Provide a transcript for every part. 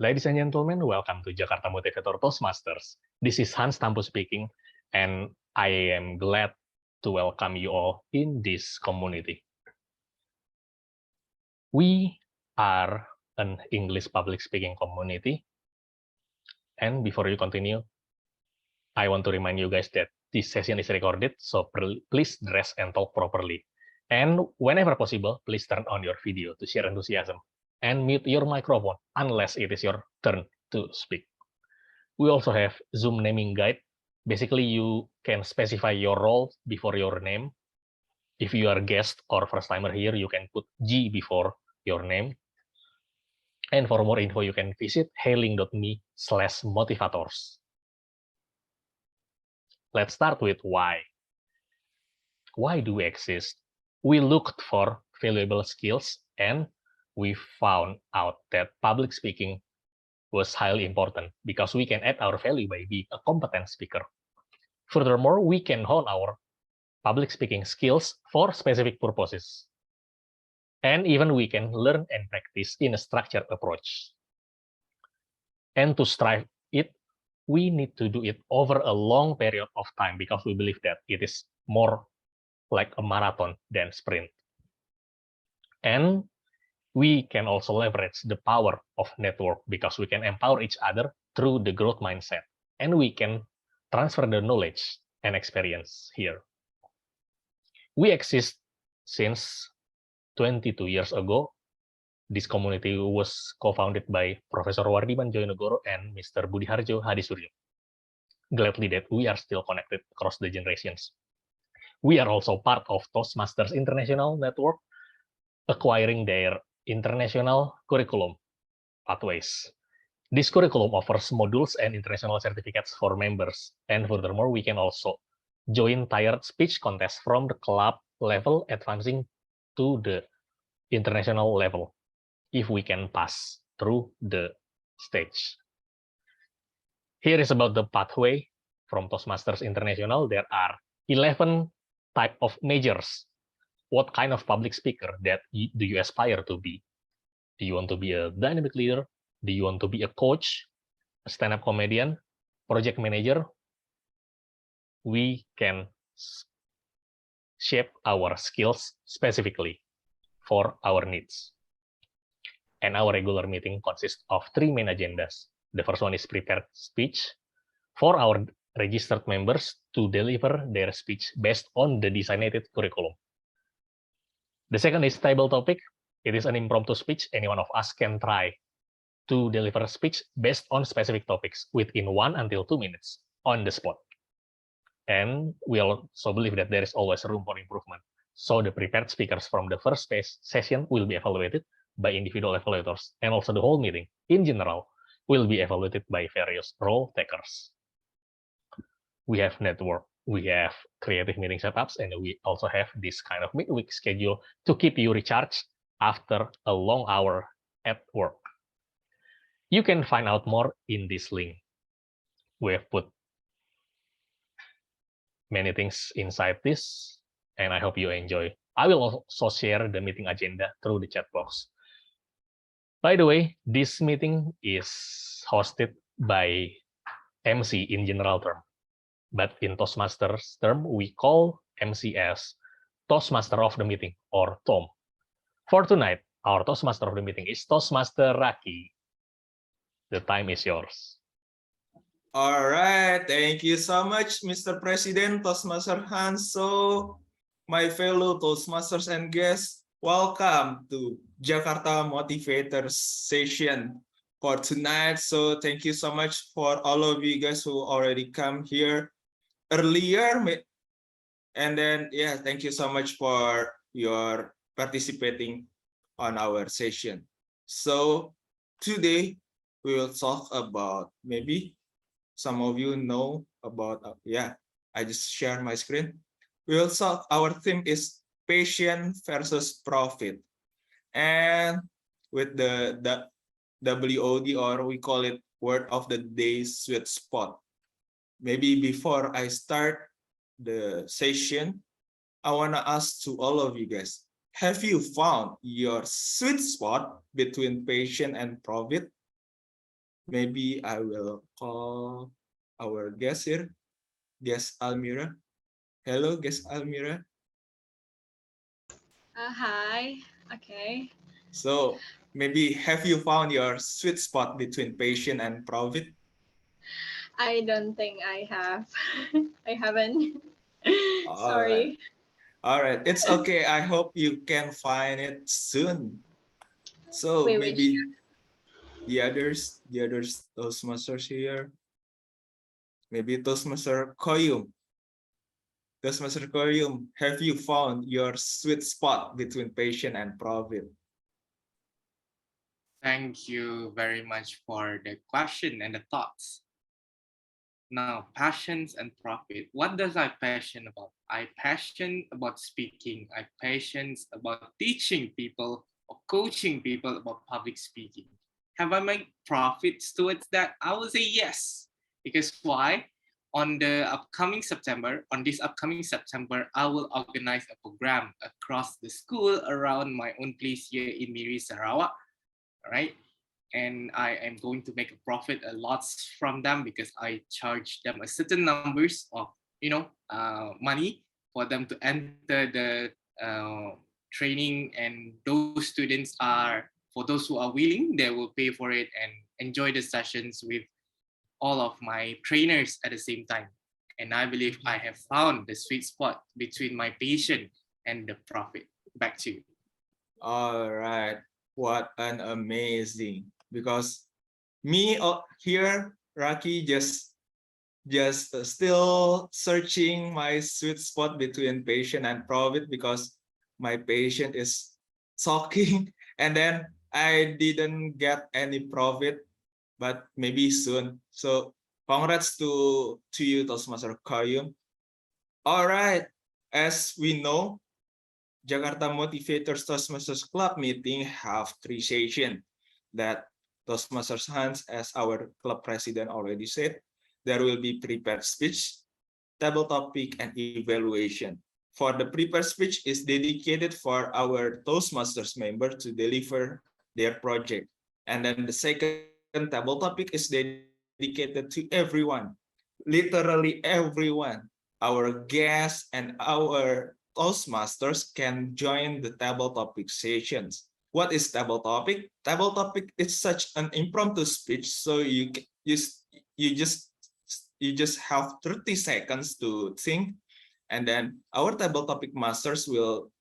Ladies and gentlemen, welcome to Jakarta Motivator Toastmasters. This is Hans Tampu speaking, and I am glad to welcome you all in this community. We are an English public speaking community, and before you continue, I want to remind you guys that this session is recorded, so please dress and talk properly. And whenever possible, please turn on your video to share enthusiasm and mute your microphone unless it is your turn to speak. We also have Zoom naming guide. Basically, you can specify your role before your name. If you are a guest or first timer here, you can put G before your name. And for more info, you can visit hailing.me/motivators. Let's start with why. Why do we exist? We looked for valuable skills and we found out that public speaking was highly important because we can add our value by being a competent speaker. Furthermore, we can hone our public speaking skills for specific purposes. And even we can learn and practice in a structured approach. And to strive it, we need to do it over a long period of time because we believe that it is more like a marathon than sprint. And we can also leverage the power of network because we can empower each other through the growth mindset. And we can transfer the knowledge and experience here. We exist since 22 years ago. This community was co-founded by Professor Wardiman Joyonegoro and Mr. Budiharjo Hadisuryo. Gladly that we are still connected across the generations. We are also part of Toastmasters International Network, acquiring their international curriculum pathways. This curriculum offers modules and international certificates for members. And furthermore, we can also join tiered speech contests from the club level, advancing to the international level if we can pass through the stage. Here is about the pathway from Toastmasters International. There are 11 types of majors. What kind of public speaker do you aspire to be? Do you want to be a dynamic leader? Do you want to be a coach, a stand-up comedian, project manager? We can shape our skills specifically for our needs. And our regular meeting consists of 3 main agendas. The first one is prepared speech for our registered members to deliver their speech based on the designated curriculum. The second is table topic. It is an impromptu speech. Any one of us can try to deliver a speech based on specific topics within 1 until 2 minutes on the spot. And we also believe that there is always room for improvement. So the prepared speakers from the first session will be evaluated by individual evaluators, and also the whole meeting in general will be evaluated by various role takers. We have network, we have creative meeting setups, and we also have this kind of midweek schedule to keep you recharged after a long hour at work. You can find out more in this link. We have put many things inside this, and I hope you enjoy. I will also share the meeting agenda through the chat box. By the way, this meeting is hosted by MC in general term, but in Toastmasters term, we call MC as Toastmaster of the meeting, or Tom. For tonight, our Toastmaster of the meeting is Toastmaster Raki. The time is yours. All right, thank you so much, Mr. President, Toastmaster Hans. So, my fellow Toastmasters and guests, welcome to Jakarta Motivator session for tonight. So, thank you so much for all of you guys who already come here earlier. And then, yeah, thank you so much for your participating on our session. So, today we will talk about, maybe some of you know about, I just share my screen. We will talk, our theme is passion versus profit. And with the WOD, or we call it word of the day, sweet spot. Maybe before I start the session, I want to ask to all of you guys, have you found your sweet spot between passion and profit? maybe I will call our guest here, guest Almira. Hello, guest Almira. Hi. Okay. So maybe have you found your sweet spot between passion and profit? I don't think I have. I haven't. All right. Sorry. All right. It's okay. I hope you can find it soon. So Wait, which? maybe the others Toastmasters here, maybe Toastmaster Koyum. Toastmaster Koyum, have you found your sweet spot between passion and profit? Thank you very much for the question and the thoughts. Now, passions and profit. What does I passion about? I passion about speaking. I passion about teaching people or coaching people about public speaking. Have I made profits towards that? I will say yes. Because why? On this upcoming September, I will organize a program across the school around my own place here in Miri, Sarawak. All right, and I am going to make a profit a lot from them because I charge them a certain numbers of money for them to enter the training, and those students are, for those who are willing, they will pay for it and enjoy the sessions with all of my trainers at the same time. And I believe I have found the sweet spot between my passion and the profit. Back to you. All right. What an amazing. Because me here, Raki, just still searching my sweet spot between patient and profit because my patient is talking and then I didn't get any profit, but maybe soon. So congrats to you, Toastmaster Koyum. All right, as we know, Jakarta Motivator Toastmasters Club meeting have 3 sessions that Toastmasters Hans, as our club president already said, there will be prepared speech, table topic, and evaluation. For the prepared speech is dedicated for our Toastmasters member to deliver their project. And then the second table topic is dedicated to everyone, literally everyone. Our guests and our Toastmasters can join the table topic sessions. What is table topic? Table topic is such an impromptu speech, so you just you just have 30 seconds to think, and then our table topic masters will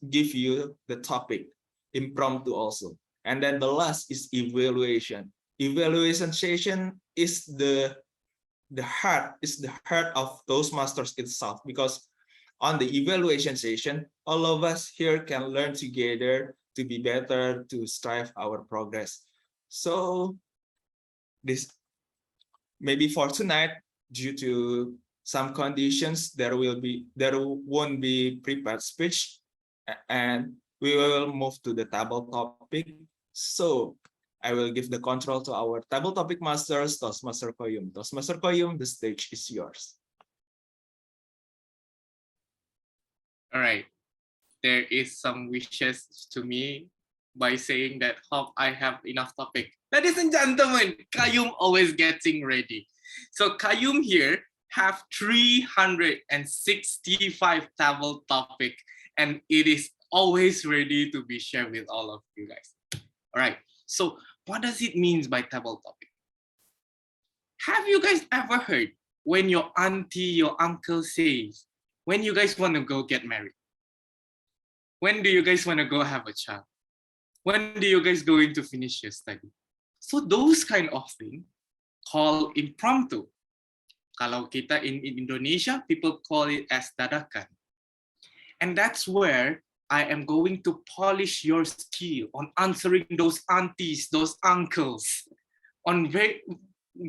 give you the topic impromptu also. And then the last is evaluation. Evaluation session is the heart of Toastmasters itself, because on the evaluation session, all of us here can learn together to be better, to strive our progress. So this maybe for tonight, due to some conditions, there won't be prepared speech, and we will move to the table topic. So I will give the control to our table topic masters, Toastmaster Koyum. Toastmaster Koyum, the stage is yours. All right. There is some wishes to me by saying that hope I have enough topic. Ladies and gentlemen, Kayum always getting ready. So Kayum here have 365 table topic, and it is always ready to be shared with all of you guys. All right. So what does it mean by table topic? Have you guys ever heard when your auntie, your uncle says, when you guys want to go get married? When do you guys want to go have a child? When do you guys going to finish your study? So those kind of thing called impromptu. Kalau kita in Indonesia, people call it as dadakan. And that's where I am going to polish your skill on answering those aunties, those uncles, on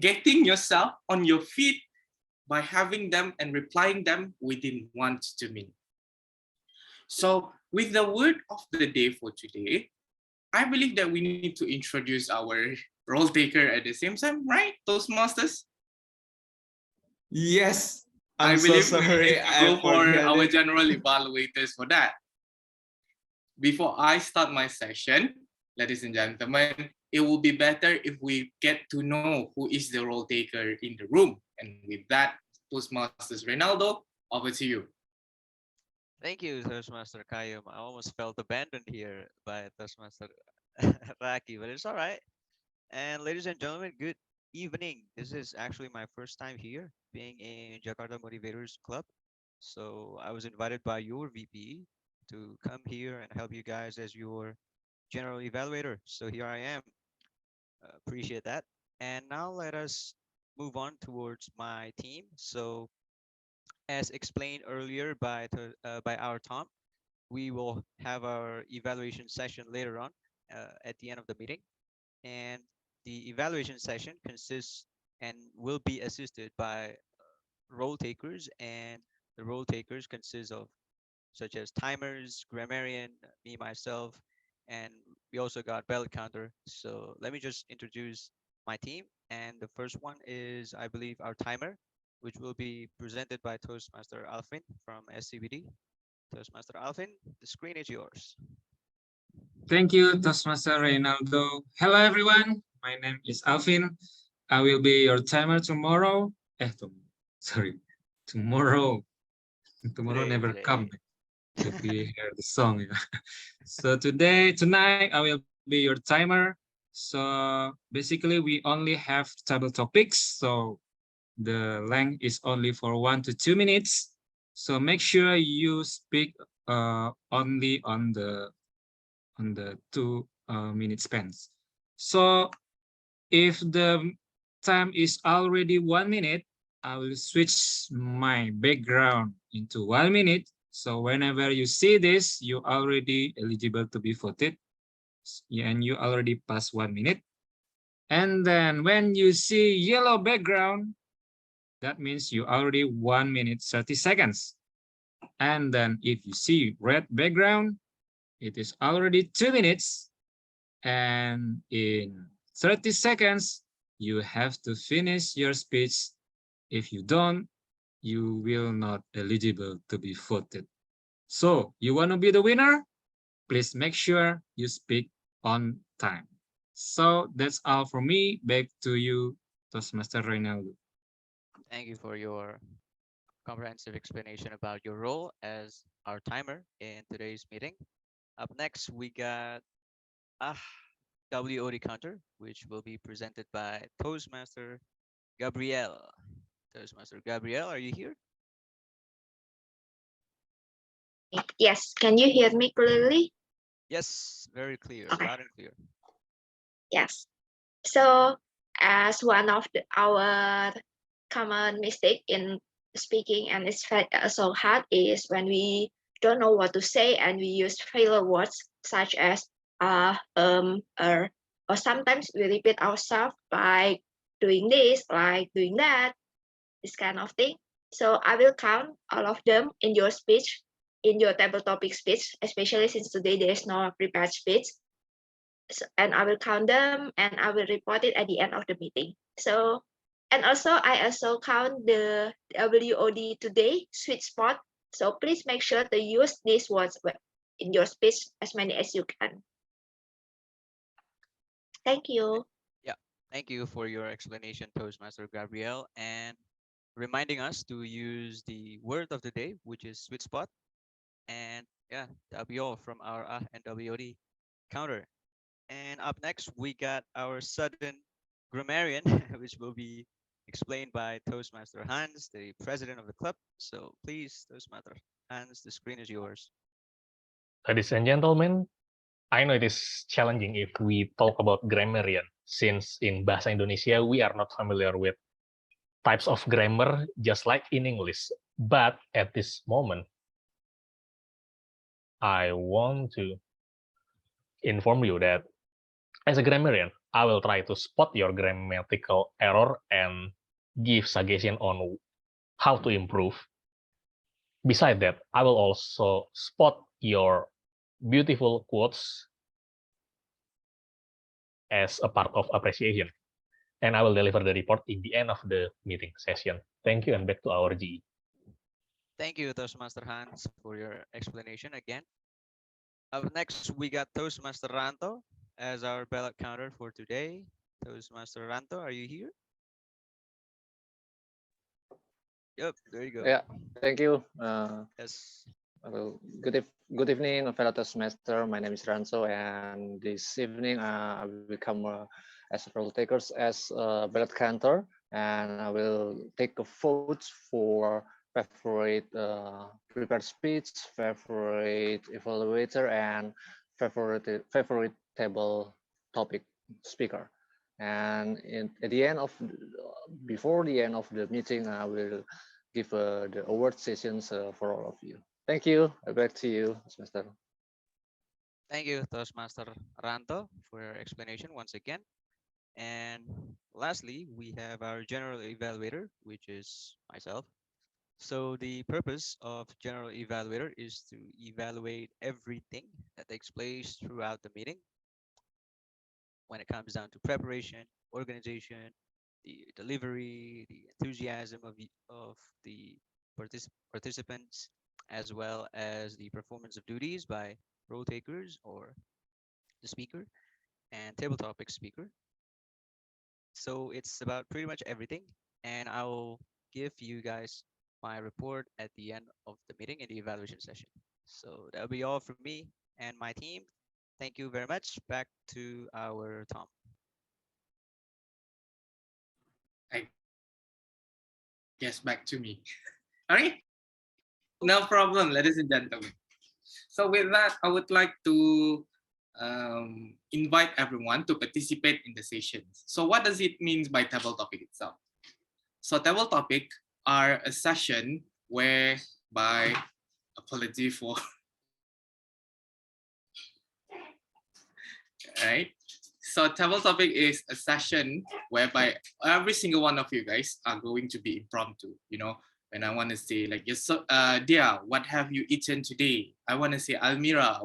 getting yourself on your feet by having them and replying them within 1 to 2 minutes. So with the word of the day for today, I believe that we need to introduce our role taker at the same time, right, Toastmasters? Yes, I I'm so believe we sorry, need to go I for forget our it. general evaluators for that. Before I start my session, ladies and gentlemen, it will be better if we get to know who is the role taker in the room. And with that, Toastmasters Reynaldo, over to you. Thank you, Toastmaster Kayum. I almost felt abandoned here by Toastmaster Raki, but it's all right. And ladies and gentlemen, good evening. This is actually my first time here being in Jakarta Motivators Club. So I was invited by your VP to come here and help you guys as your general evaluator. So here I am. Appreciate that. And now let us move on towards my team. So as explained earlier by our Tom, we will have our evaluation session later on at the end of the meeting. And the evaluation session consists and will be assisted by role takers, and the role takers consist of such as timers, grammarian, me myself, and we also got ballot counter. So let me just introduce my team. And the first one is, I believe, our timer, which will be presented by Toastmaster Alvin from SCBD. Toastmaster Alvin, the screen is yours. Thank you, Toastmaster Reynaldo. Hello, everyone. My name is Alvin. I will be your timer tomorrow. Sorry, tomorrow. Tomorrow Today, never today. come to be hear the song. So tonight, I will be your timer. So basically, we only have table topics. So the length is only for 1 to 2 minutes. So make sure you speak only on the 2 minute spans. So if the time is already 1 minute, I will switch my background into 1 minute. So whenever you see this, you already eligible to be voted, and you already passed 1 minute. And then when you see yellow background, that means you already 1 minute 30 seconds. And then if you see red background, it is already 2 minutes. And in 30 seconds, you have to finish your speech. If you don't, you will not eligible to be voted. So you want to be the winner? Please make sure you speak on time. So that's all from me. Back to you, Toastmaster Reynaldo. Thank you for your comprehensive explanation about your role as our timer in today's meeting. Up next, we got a WOD counter, which will be presented by Toastmaster Gabriel. Toastmaster Gabriel, are you here? Yes, can you hear me clearly? Yes, very clear, Okay. loud and clear. Yes. So as one of our common mistake in speaking, and it's so hard, is when we don't know what to say and we use filler words such as or sometimes we repeat ourselves by doing this, like doing that, this kind of thing. So I will count all of them in your speech, in your table topic speech, especially since today there is no prepared speech. So, and I will count them and I will report it at the end of the meeting. So, and also I also count the WOD today, sweet spot. So please make sure to use these words in your speech as many as you can. Thank you. Yeah, thank you for your explanation, Toastmaster Gabriel, and reminding us to use the word of the day, which is sweet spot. And yeah, that'll be all from our and WOD counter. And up next, we got our sudden grammarian, which will be explained by Toastmaster Hans, the president of the club. So please, Toastmaster Hans, the screen is yours. Ladies and gentlemen, I know it is challenging if we talk about grammarian, since in Bahasa Indonesia, we are not familiar with types of grammar, just like in English. But at this moment, I want to inform you that as a grammarian, I will try to spot your grammatical error and give suggestion on how to improve. Besides that, I will also spot your beautiful quotes as a part of appreciation. And I will deliver the report in the end of the meeting session. Thank you, and back to our GE. Thank you, Toastmaster Hans, for your explanation again. Up next, we got Toastmaster Ranto. as our ballot counter for today. Toastmaster Ranto, are you here? Yep, there you go. Yeah, thank you. Yes. Well, good evening, fellow Toastmaster. My name is Ranso, and this evening I will become as a role takers as a ballot counter, and I will take a vote for favorite prepared speech, favorite evaluator, and favorite table topic speaker. And at the end of before the end of the meeting, I will give the award sessions for all of you. Thank you. Back to you, Semester. Thank you, Toastmaster Ranto, for your explanation once again. And lastly, we have our general evaluator, which is myself. So the purpose of general evaluator is to evaluate everything that takes place throughout the meeting when it comes down to preparation, organization, the delivery, the enthusiasm of the participants, as well as the performance of duties by role takers or the speaker and table topic speaker. So it's about pretty much everything. And I will give you guys my report at the end of the meeting in the evaluation session. So that'll be all from me and my team. Thank you very much. Back to our Tom. I guess back to me. All right, no problem, ladies and gentlemen. So with that, I would like to invite everyone to participate in the sessions. So what does it mean by table topic itself? So table topic are a session whereby, apology for, right? So table topic is a session whereby every single one of you guys are going to be impromptu. You know, when I want to say like, yes, so, Dia, what have you eaten today? I want to say Almira,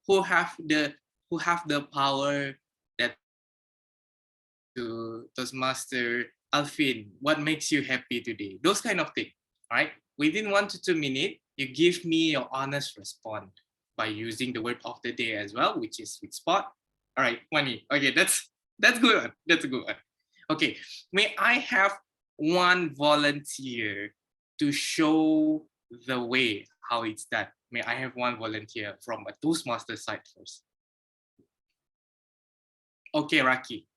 who have the power that to Toastmaster Alvin, what makes you happy today? Those kind of things, right? Within 1 to 2 minutes, you give me your honest response by using the word of the day as well, which is sweet spot. All right, money. Okay, that's good one. That's a good one. Okay, may I have one volunteer to show the way how it's done? May I have one volunteer from a Toastmaster side first? Okay, Raki,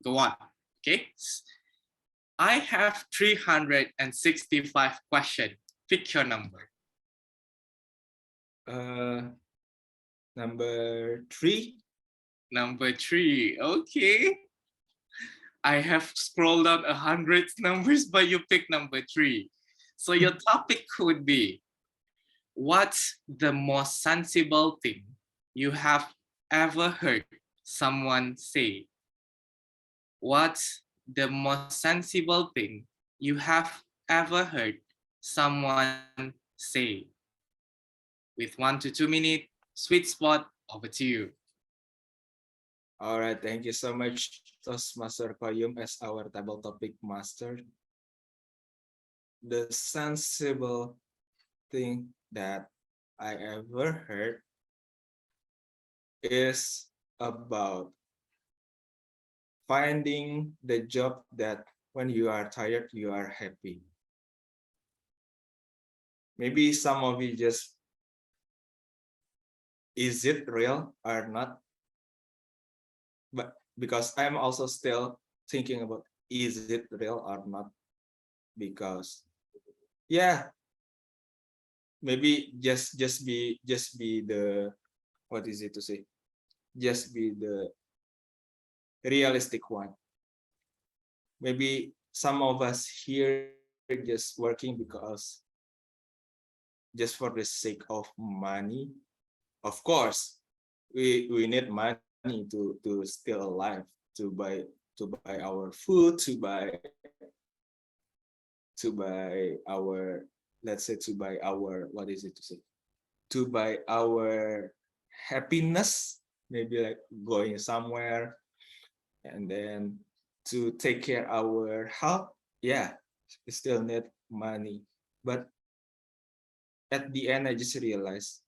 go on. Okay, I have 365 questions. Pick your number. Number 3. Number 3. Okay. I have scrolled down 100 numbers, but you pick number 3. So your topic could be, what's the most sensible thing you have ever heard someone say? What's the most sensible thing you have ever heard someone say? With 1 to 2 minutes, sweet spot, over to you. All right, thank you so much, Toastmaster Koyum, as our table topic master. The sensible thing that I ever heard is about finding the job that when you are tired, you are happy. Maybe some of you just, is it real or not? But because I'm also still thinking about, is it real or not? Because yeah, maybe just be the, what is it to say? Just be the realistic one. Maybe some of us here just working because just for the sake of money. Of course, we need money to still alive, to buy our food, to buy our, let's say, to buy our, what is it to say? To buy our happiness, maybe like going somewhere, and then to take care our health. Yeah, we still need money. But at the end, I just realized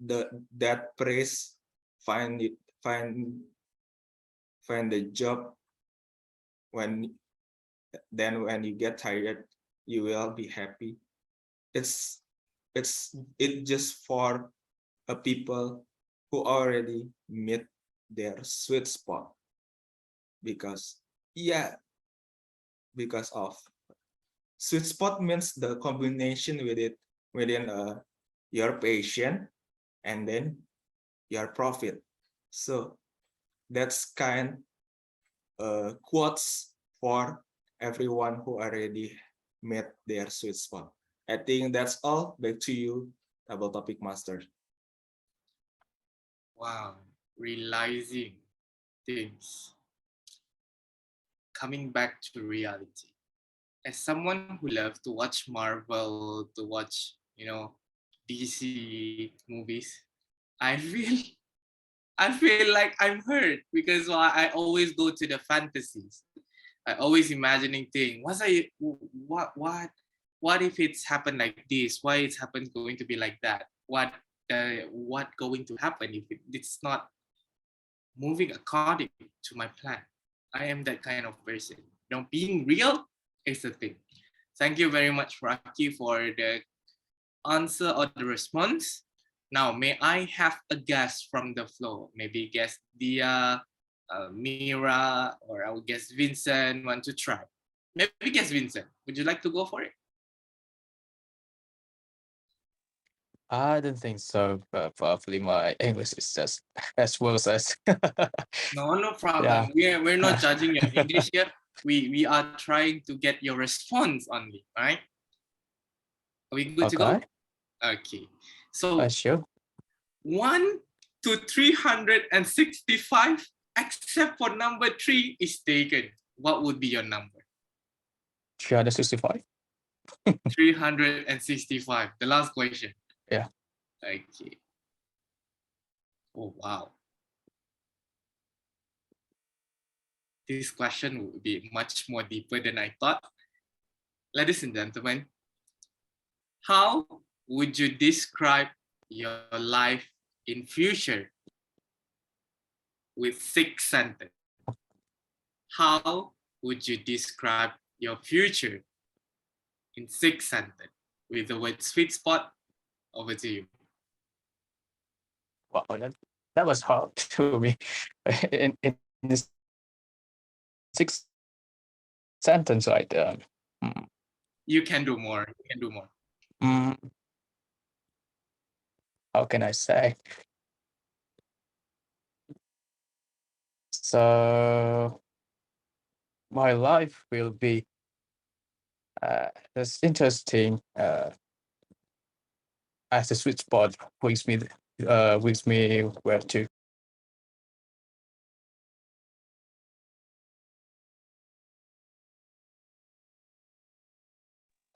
that praise, find the job. When you get tired, you will be happy. It's just for people who already meet their sweet spot, because of sweet spot means the combination within your passion and then your profit. So that's kind quotes for everyone who already met their sweet spot. I think that's all. Back to you, Table Topic Master. Wow, realizing things, coming back to reality. As someone who loves to watch Marvel, to watch, DC movies, I feel I feel like I'm hurt because I always go to the fantasies. I always imagining things. What if it's happened like this? Why it's happened going to be like that? What going to happen if it's not moving according to my plan? I am that kind of person. Being real is the thing. Thank you very much, Rocky, for the answer or the response. Now, may I have a guest from the floor? Maybe guest Dia, Mira, or our guest Vincent want to try. Maybe guest Vincent. Would you like to go for it? I don't think so, but probably my English is just as worse as. No problem. Yeah. We're not judging your English here. We are trying to get your response only, right? Are we good to go? Okay. Okay. So Sure. 1 to 365, except for number 3 is taken. What would be your number? 365. 365. The last question. Yeah. Okay. Oh, wow. This question would be much more deeper than I thought. Ladies and gentlemen, how would you describe your life in future with 6 sentences? How would you describe your future in 6 sentences with the word sweet spot? Over to you. Wow, that was hard to me. In this 6 sentence, right? You can do more. You can do more. How can I say? So my life will be that's interesting. As the sweet spot brings me where to.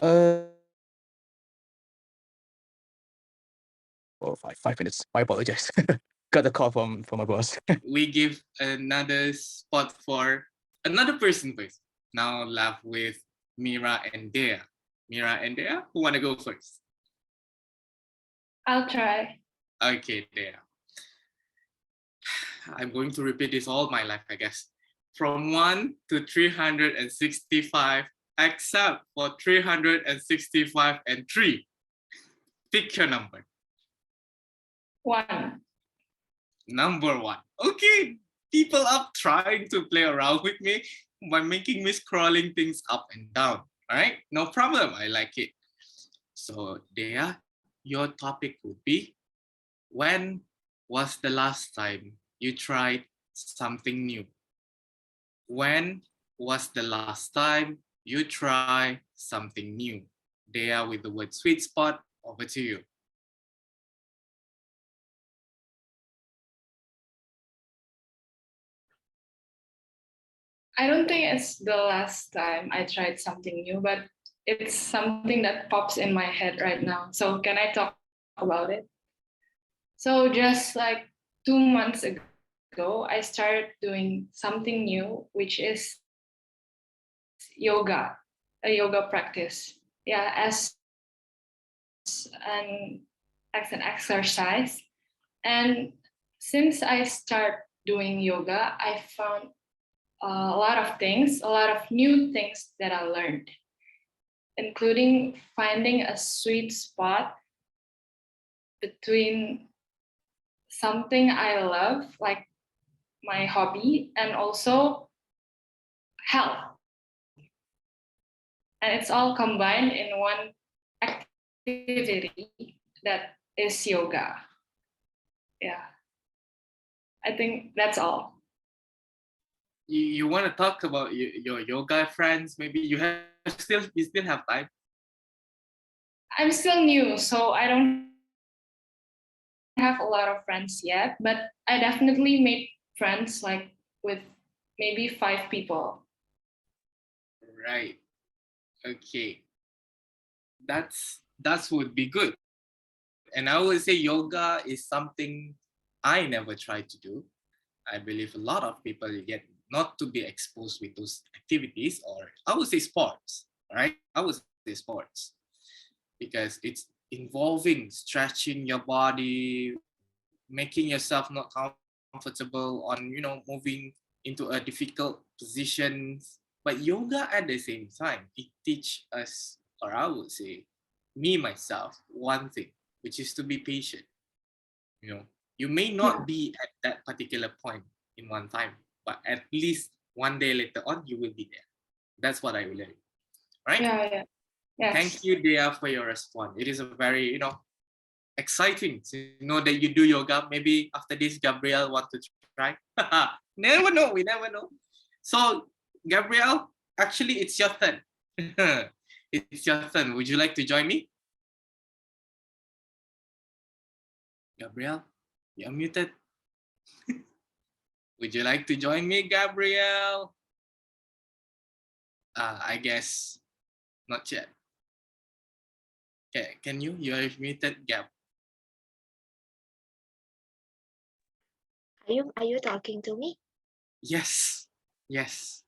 Oh, 5 minutes. My apologies. Got a call from my boss. We give another spot for another person first. Now left with Mira and Dea. Mira and Dea, who want to go first? I'll try. Okay, Dea. I'm going to repeat this all my life, I guess. From 1 to 365, except for 365 and 3. Pick your number. 1. Number 1. Okay, people up trying to play around with me by making me scrolling things up and down. All right, no problem. I like it. So, Dea, your topic would be, when was the last time you tried something new? When was the last time you tried something new? Dea with the word sweet spot, over to you. I don't think it's the last time I tried something new, but it's something that pops in my head right now. So can I talk about it? So just like 2 months ago, I started doing something new, which is yoga, a yoga practice. Yeah, as an exercise. And since I start doing yoga, I found a lot of things, a lot of new things that I learned, including finding a sweet spot between something I love, like my hobby, and also health. And it's all combined in one activity that is yoga. Yeah, I think that's all. You want to talk about your yoga friends? Maybe you still have time. I'm still new, so I don't have a lot of friends yet, but I definitely made friends like with maybe 5 people. Right. Okay. That would be good. And I would say yoga is something I never tried to do. I believe a lot of people get not to be exposed with those activities, or I would say sports, right? I would say sports because it's involving stretching your body, making yourself not comfortable on, moving into a difficult position. But yoga at the same time, it teach us, or I would say, me myself, one thing, which is to be patient. You may not be at that particular point in one time, but at least one day later on, you will be there. That's what I learned, right? Yeah. Yes. Thank you, Dea, for your response. It is a very, exciting to know that you do yoga. Maybe after this, Gabriel want to try. Never know. We never know. So, Gabriel, actually, it's your turn. It's your turn. Would you like to join me? Gabriel, you're muted. Would you like to join me, Gabriel? I guess not yet. Okay, can you? You are muted, Gab. Are you talking to me? Yes. Yes.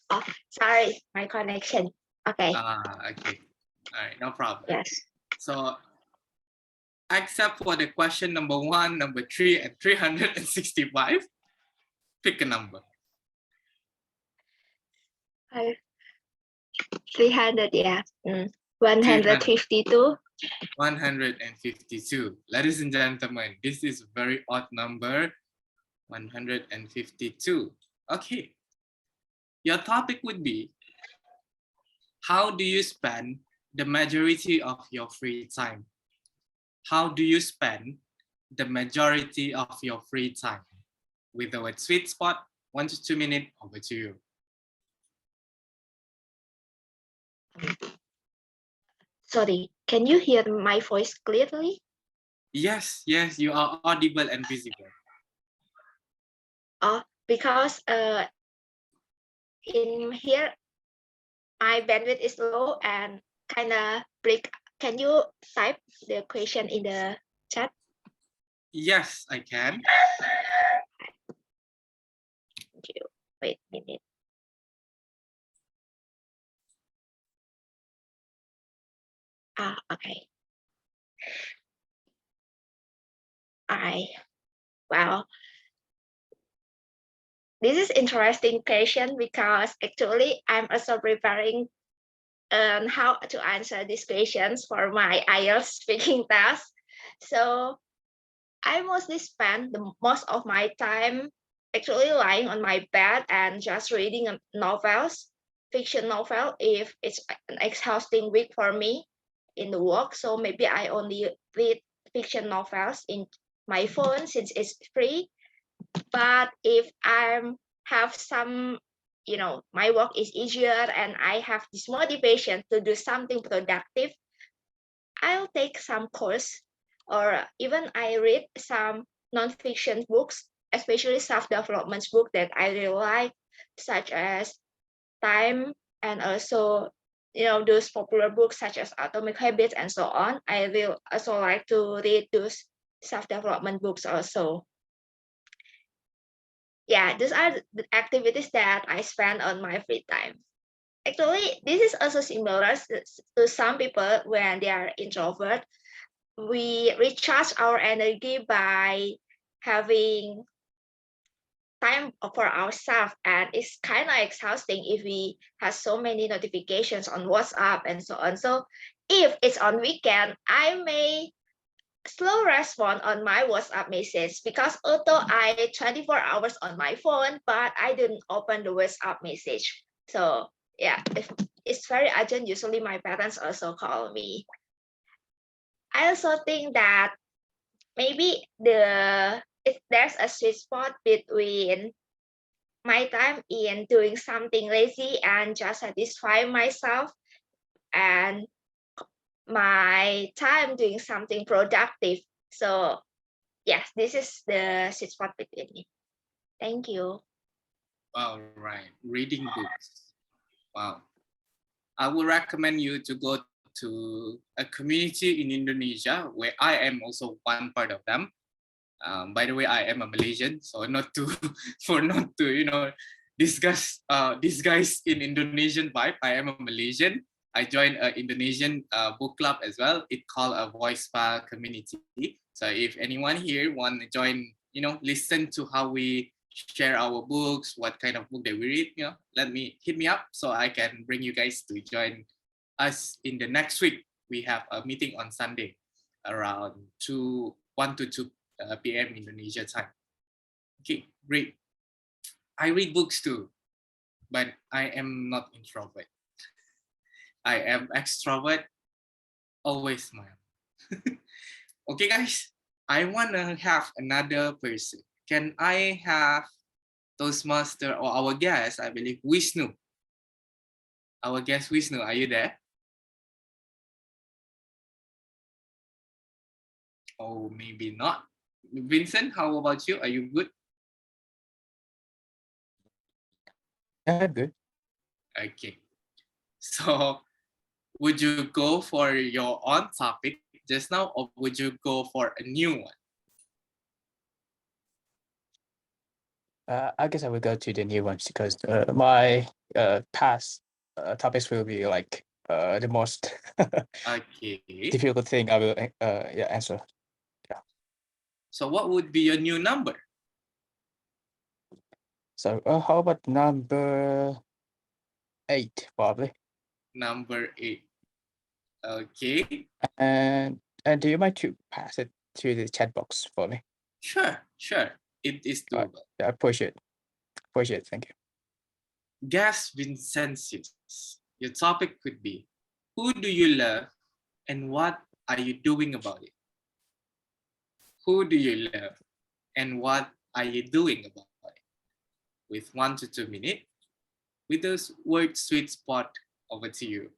Oh, sorry, my connection. Okay. Okay. All right, no problem. Yes. So, except for the question number 1, number 3, and 365, pick a number. 300, yeah. 152. 152. Ladies and gentlemen, this is a very odd number. 152. Okay. Your topic would be, how do you spend the majority of your free time? How do you spend the majority of your free time? With the word sweet spot, 1 to 2 minutes, over to you. Sorry, can you hear my voice clearly? Yes, you are audible and visible. Because in here my bandwidth is low and kind of break. Can you type the question in the chat? Yes, I can. Thank you. Wait a minute. Okay. Well, this is interesting question because actually I'm also preparing how to answer these questions for my IELTS speaking test. So I mostly spend the most of my time actually lying on my bed and just reading novels, fiction novel, if it's an exhausting week for me in the work. So maybe I only read fiction novels in my phone since it's free. But if I have some, my work is easier and I have this motivation to do something productive, I'll take some course, or even I read some non-fiction books, especially self-development book that I really like, such as Time, and also those popular books such as Atomic Habits and so on. I will also like to read those self-development books also. Yeah, these are the activities that I spend on my free time. Actually, this is also similar to some people when they are introvert. we recharge our energy by having time for ourselves, and it's kind of exhausting if we have so many notifications on WhatsApp and so on. So if it's on weekend, I may slow respond on my WhatsApp message, because although I 24 hours on my phone, but I didn't open the WhatsApp message. So yeah, if it's very urgent, usually my parents also call me. I also think that maybe if there's a sweet spot between my time in doing something lazy and just satisfy myself, and my time doing something productive. So yes, this is the sweet spot between me. Thank you. All right, reading books. Wow. I would recommend you to go to a community in Indonesia where I am also one part of them. By the way, I am a Malaysian, so not to not to discuss these guys in Indonesian vibe. I am a Malaysian. I joined an Indonesian book club as well. It's called a Voice Spa community. So if anyone here want to join, listen to how we share our books, what kind of book that we read, hit me up so I can bring you guys to join us in the next week. We have a meeting on Sunday around 1 to 2 p.m. Indonesia time. Okay, great. I read books too, but I am not introvert. I am extrovert, always smile. Okay, guys, I want to have another person. Can I have Toastmaster or our guest, I believe, Wisnu? Our guest, Wisnu, are you there? Oh, maybe not. Vincent, how about you? Are you good? Yeah, good. Okay. So, would you go for your own topic just now, or would you go for a new one? I guess I will go to the new ones because my past topics will be like the most Okay. difficult thing I will answer. So, what would be your new number? So how about number 8, probably? Number 8. Okay. And do you mind to pass it to the chat box for me? Sure. It is Right. doable. Yeah, appreciate it. Thank you. Gas Vincentius, your topic could be, who do you love and what are you doing about it? Who do you love and what are you doing about it? With 1 to 2 minutes, with those word sweet spot, over to you.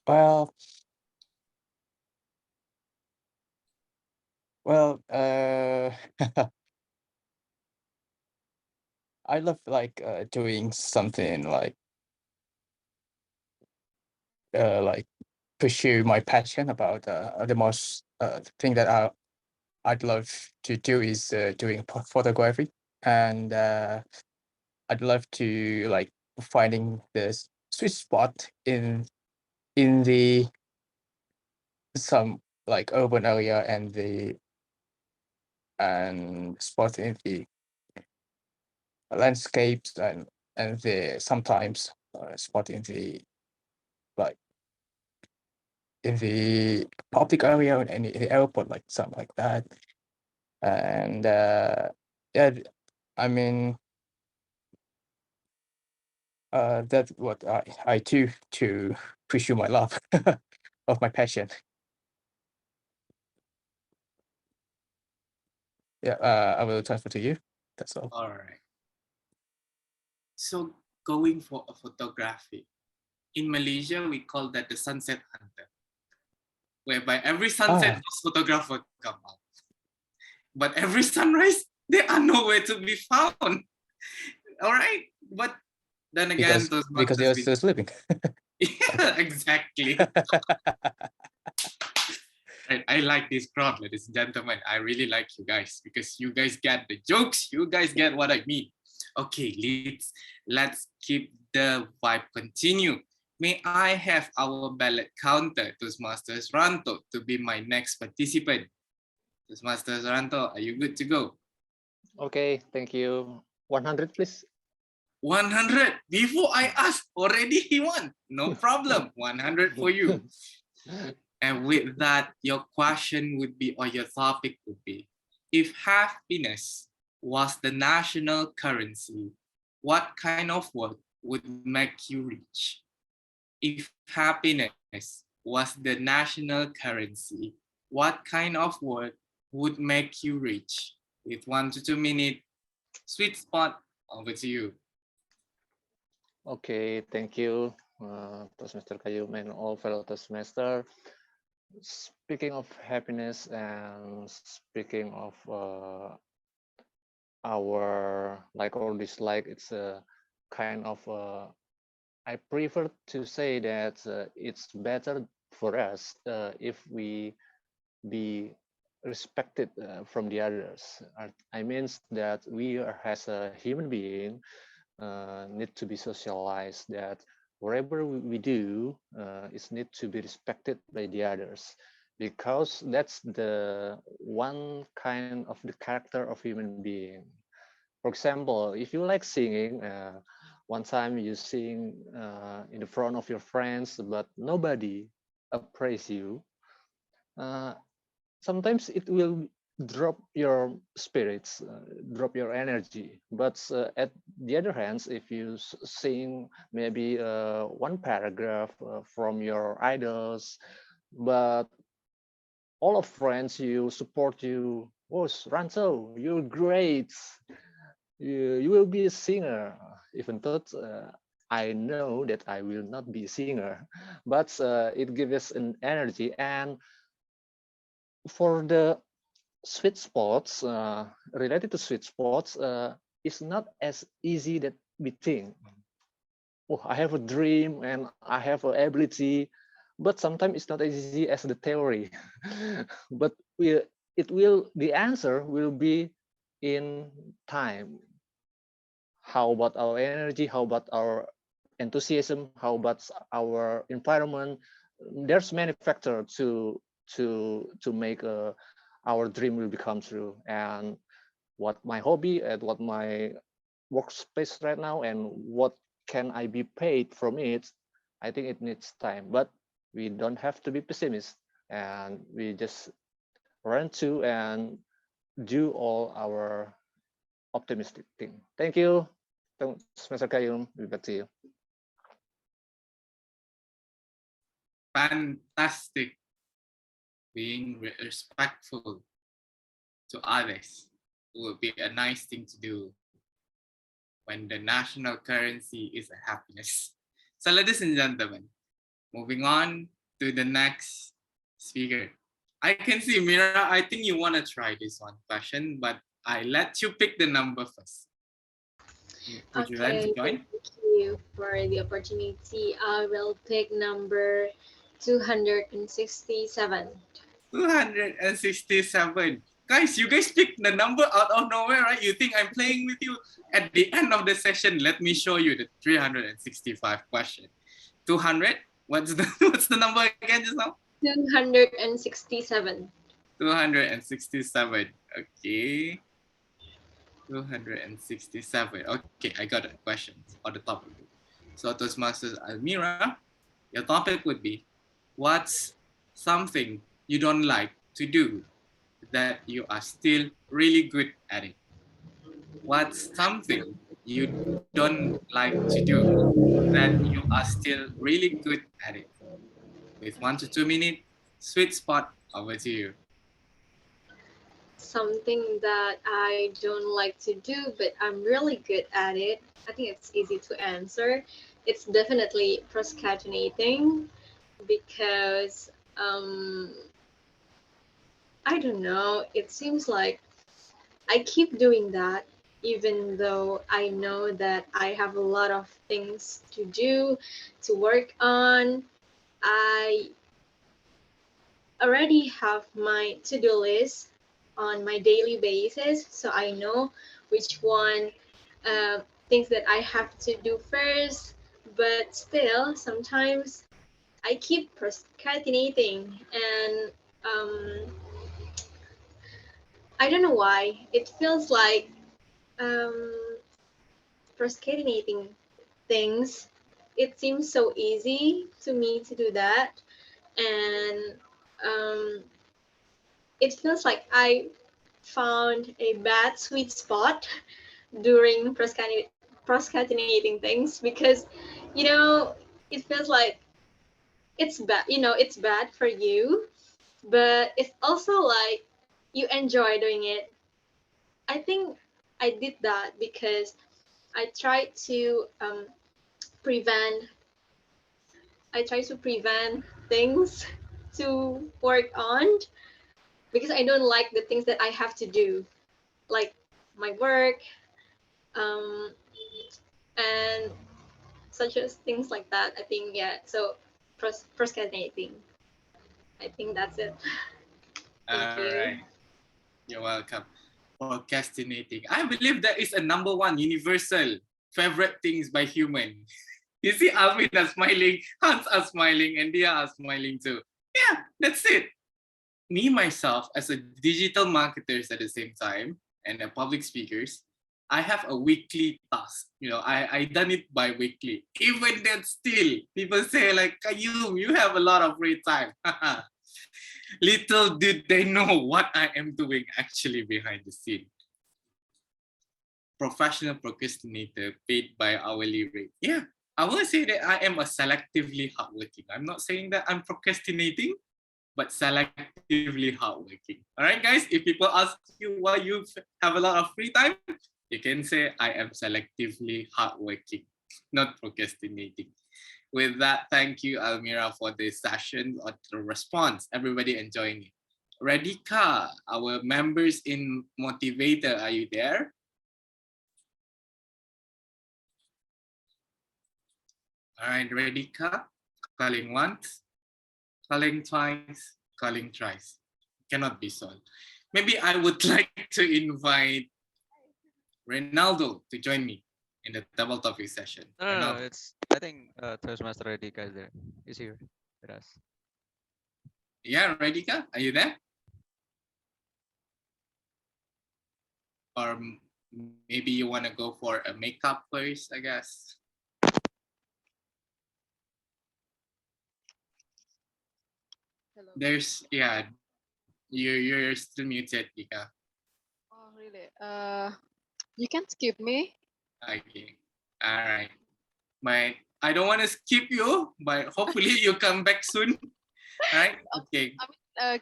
Well, I love like doing something like pursue my passion about the most thing that I'd love to do is doing photography, and I'd love to like finding the sweet spot in the some like urban area and spot in the landscapes and the sometimes spot in the like in the public area and in the airport, like something like that. And yeah, I mean that's what I do to pursue my love of my passion. Yeah, I will transfer to you. That's all. All right. So going for a photography. In Malaysia, we call that the sunset hunter, whereby every sunset, those photographers come out. But every sunrise, they are nowhere to be found. All right. But then again, because they are still sleeping. Yeah, exactly. I like this crowd, ladies and gentlemen. I really like you guys because you guys get the jokes. You guys get what I mean. Okay, let's keep the vibe continue. may I have our ballot counter, Toastmasters Ranto, to be my next participant? Toastmasters Ranto, are you good to go? Okay, thank you. 100, please. 100. Before I ask, already he won. No problem. 100 for you. And with that, your question would be, or your topic would be, if happiness was the national currency, what kind of work would make you rich? If happiness was the national currency, what kind of work would make you rich? With 1 to 2 minutes, sweet spot, over to you. Okay, thank you, Toastmaster Kayum and all fellow Toastmaster. Speaking of happiness and speaking of our like or dislike, it's a kind of I prefer to say that it's better for us if we be respected from the others. I means that we are, as a human being, need to be socialized, that whatever we do is need to be respected by the others, because that's the one kind of the character of human being. For example, if you like singing, one time you sing in the front of your friends, but nobody appraise you, sometimes it will drop your spirits, drop your energy. But at the other hand, if you sing maybe one paragraph from your idols, but all of friends you support you, oh Ranto, you're great, you will be a singer, even though I know that I will not be a singer, but it gives us an energy. And for the sweet spots, related to sweet spots, it's not as easy that we think. Oh, I have a dream and I have an ability, but sometimes it's not as easy as the theory. But the answer will be in time. How about our energy? How about our enthusiasm? How about our environment? There's many factors to make our dream will become true. And what my hobby and what my workspace right now and what can I be paid from it, I think it needs time. But we don't have to be pessimist, and we just run to and do all our optimistic thing. Thank you, Mr. Kayum. Back to you. Fantastic. Being respectful to others would be a nice thing to do when the national currency is a happiness. So ladies and gentlemen, moving on to the next speaker. I can see, Mira, I think you want to try this one question, but I let you pick the number first. Would you like to join? Thank you for the opportunity. I will pick number 267. 267. Guys, you guys pick the number out of nowhere, right? You think I'm playing with you? At the end of the session, let me show you the 365 question. 200? What's the number again just now? 267. 267. Okay. 267. Okay, I got a question on the topic. So Toastmasters Almira, your topic would be, what's something you don't like to do that you are still really good at it? What's something you don't like to do that you are still really good at it? With 1 to 2 minutes, sweet spot, over to you. Something that I don't like to do, but I'm really good at it. I think it's easy to answer. It's definitely procrastinating, because I don't know, it seems like I keep doing that even though I know that I have a lot of things to do, to work on. I already have my to-do list on my daily basis, so I know which one things that I have to do first. but still sometimes I keep procrastinating, and I don't know why. It feels like um, procrastinating things. It seems so easy to me to do that, and um, it feels like I found a bad sweet spot during procrastinating things, because you know it feels like it's bad. It's bad for you, but it's also like you enjoy doing it. I think I did that because I tried to prevent prevent things to work on, because I don't like the things that I have to do, like my work, um, and such as things like that. I think, yeah. So procrastinating. I think that's it. Thank All you. right. You're welcome. Procrastinating. I believe that is a number one universal favorite things by human. You see, Alvin are smiling, Hans are smiling, and Dia are smiling too. Yeah, that's it. Me, myself, as a digital marketers at the same time, and a public speakers, I have a weekly task. I done it bi-weekly. Even then still, people say like, Kayum, you have a lot of free time. Little did they know what I am doing actually behind the scene. Professional procrastinator paid by hourly rate. Yeah, I will say that I am a selectively hardworking. I'm not saying that I'm procrastinating, but selectively hardworking. All right, guys, if people ask you why you have a lot of free time, you can say I am selectively hardworking, not procrastinating. With that, thank you, Almira, for this session or the response. Everybody enjoying it. Radhika, our members in Motivator, are you there? All right, Radhika, calling once, calling twice, calling thrice. Cannot be solved. Maybe I would like to invite Ronaldo to join me in the double topic session. No, Ronaldo. it's I think Toastmaster Radhika is there. He's here with us. Yeah, Radhika, are you there? Or maybe you want to go for a makeup first, I guess. Hello. There's, yeah, you're still muted, Ika. Oh, really? You can skip me. Okay, all right. But I don't want to skip you, but hopefully you come back soon. All right, okay.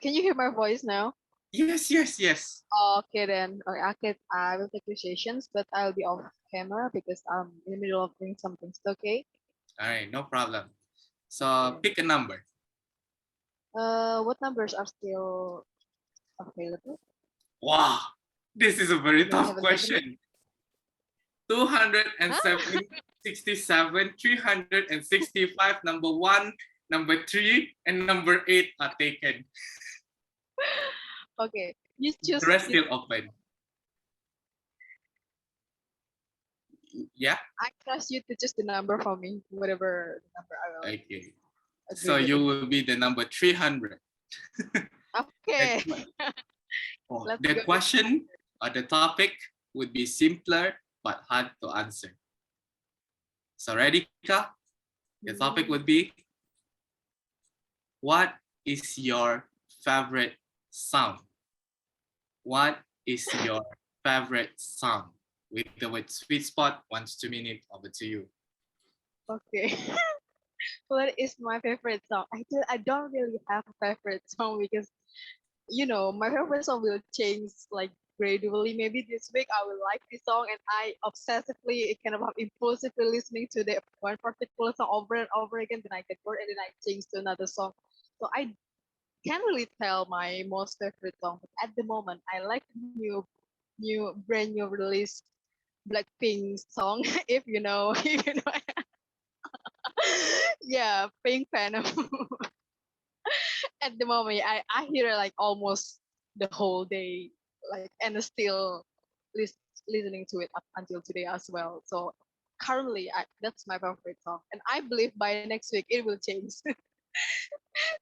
Can you hear my voice now? Yes, yes, yes. Okay then. Okay, I will take your sessions, but I'll be off camera because I'm in the middle of doing something. Okay. All right, no problem. So pick a number. What numbers are still available? Wow, this is a very Do you tough have a second? question. 207, 67, 365, number 1, number 3, and number 8 are taken. Okay, you choose. The rest still open. Yeah? I trust you to choose the number for me, whatever number I will. Okay. Agree So with you it. will be the number 300. Okay. The go. question or the topic would be simpler but hard to answer. So ready, Ka? The topic would be, what is your favorite sound? What is your favorite sound? With the word sweet spot, 1 to 2 minutes, over to you. Okay. What is my favorite song? I don't really have a favorite song because my favorite song will change like gradually. Maybe this week I will like this song and I obsessively kind of impulsively listening to the one particular song over and over again. Then I get bored and then I change to another song. So I can't really tell my most favorite song. But at the moment, I like brand new release Blackpink song. If you know, if you know. Yeah, Pink fan. At the moment, I hear it like almost the whole day, like, and still listening to it up until today as well. So currently that's my favorite song, and I believe by next week it will change.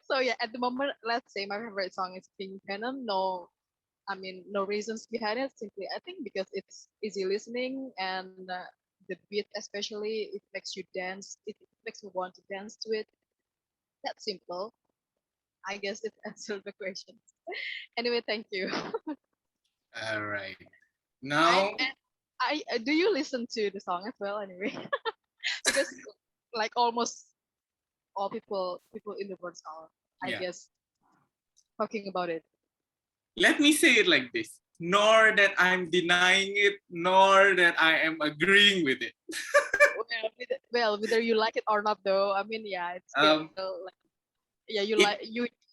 So yeah, at the moment, let's say my favorite song is King Venom. No, I mean no reasons behind it. Simply, I think because it's easy listening and the beat, especially, it makes you dance. It makes you want to dance to it. That's simple. I guess it answered the question. Anyway, thank you. All right. I Now, and I do you listen to the song as well anyway? Because like almost all people in the world are, I yeah. guess, talking about it. Let me say it like this. Nor that I'm denying it, nor that I am agreeing with it. Whether you like it or not, though, I mean, yeah, it's still Um, like, yeah, you it like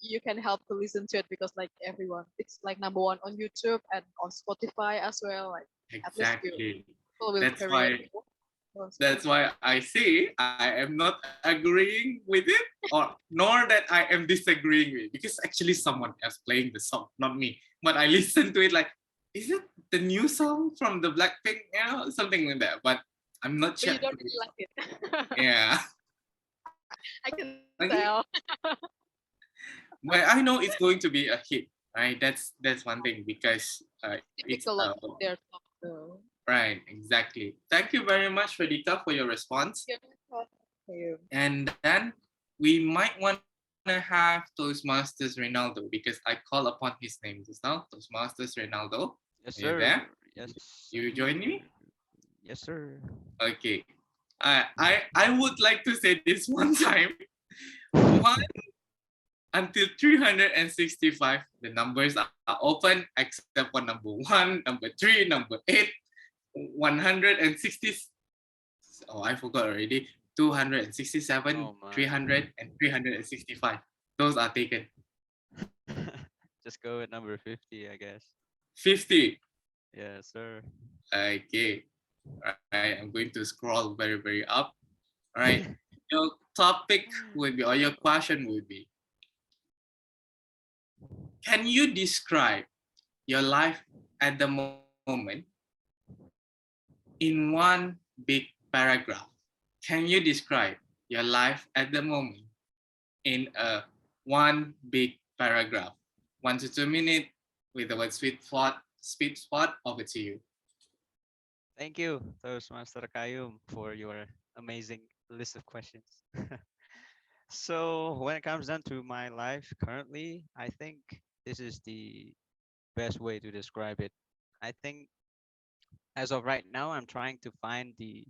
you can help to listen to it because like everyone, it's like number one on YouTube and on Spotify as well. Like at least exactly. people will That's carry it. why That's why I say I am not agreeing with it, or nor that I am disagreeing with it, because actually someone else playing the song, not me. But I listen to it like, is it the new song from the Blackpink? Something like that. But I'm not But you sure. don't really like it. Yeah. I can Okay. tell. But I know it's going to be a hit, right? That's one thing, because it's Typical of their song, though. right, exactly. Thank you very much, Radhika, for your response. Yeah, thank you. And then we might want to have Toastmasters Ronaldo, because I call upon his name just now. Toastmasters Ronaldo. Yes, Are you sir. there? Yes. You join me? Yes, sir. Okay. I would like to say this one time. 1 until 365, the numbers are open except for number 1, number 3, number 8, 160. Oh, I forgot already. 267, Oh my. 300, and 365. Those are taken. Just go with number 50, I guess. 50. Yes, sir. Okay. All right. I'm going to scroll very, very up. All right. Your topic would be, or your question would be, can you describe your life at the moment in one big paragraph? Can you describe your life at the moment in one big paragraph? 1 to 2 minutes with the word sweet spot, over to you. Thank you, Toastmaster Kayum, for your amazing list of questions. So when it comes down to my life currently, I think this is the best way to describe it. I think as of right now, I'm trying to find the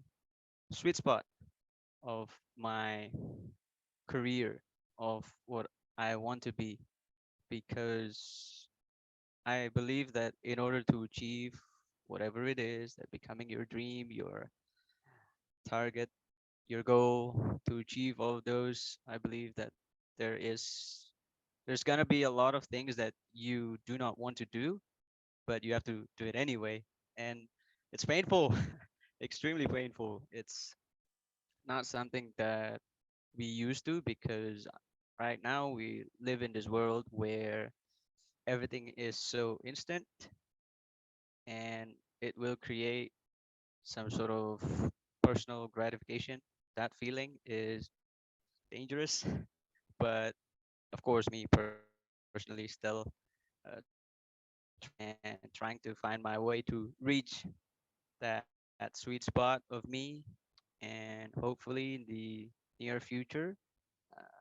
sweet spot of my career, of what I want to be, because I believe that in order to achieve whatever it is, that becoming your dream, your target, your goal, to achieve all of those, I believe that there is there's gonna be a lot of things that you do not want to do, but you have to do it anyway, and it's painful, extremely painful. It's not something that we used to, because right now we live in this world where everything is so instant, and it will create some sort of personal gratification. That feeling is dangerous, but of course, me personally still uh, and trying to find my way to reach that sweet spot of me, and hopefully in the near future,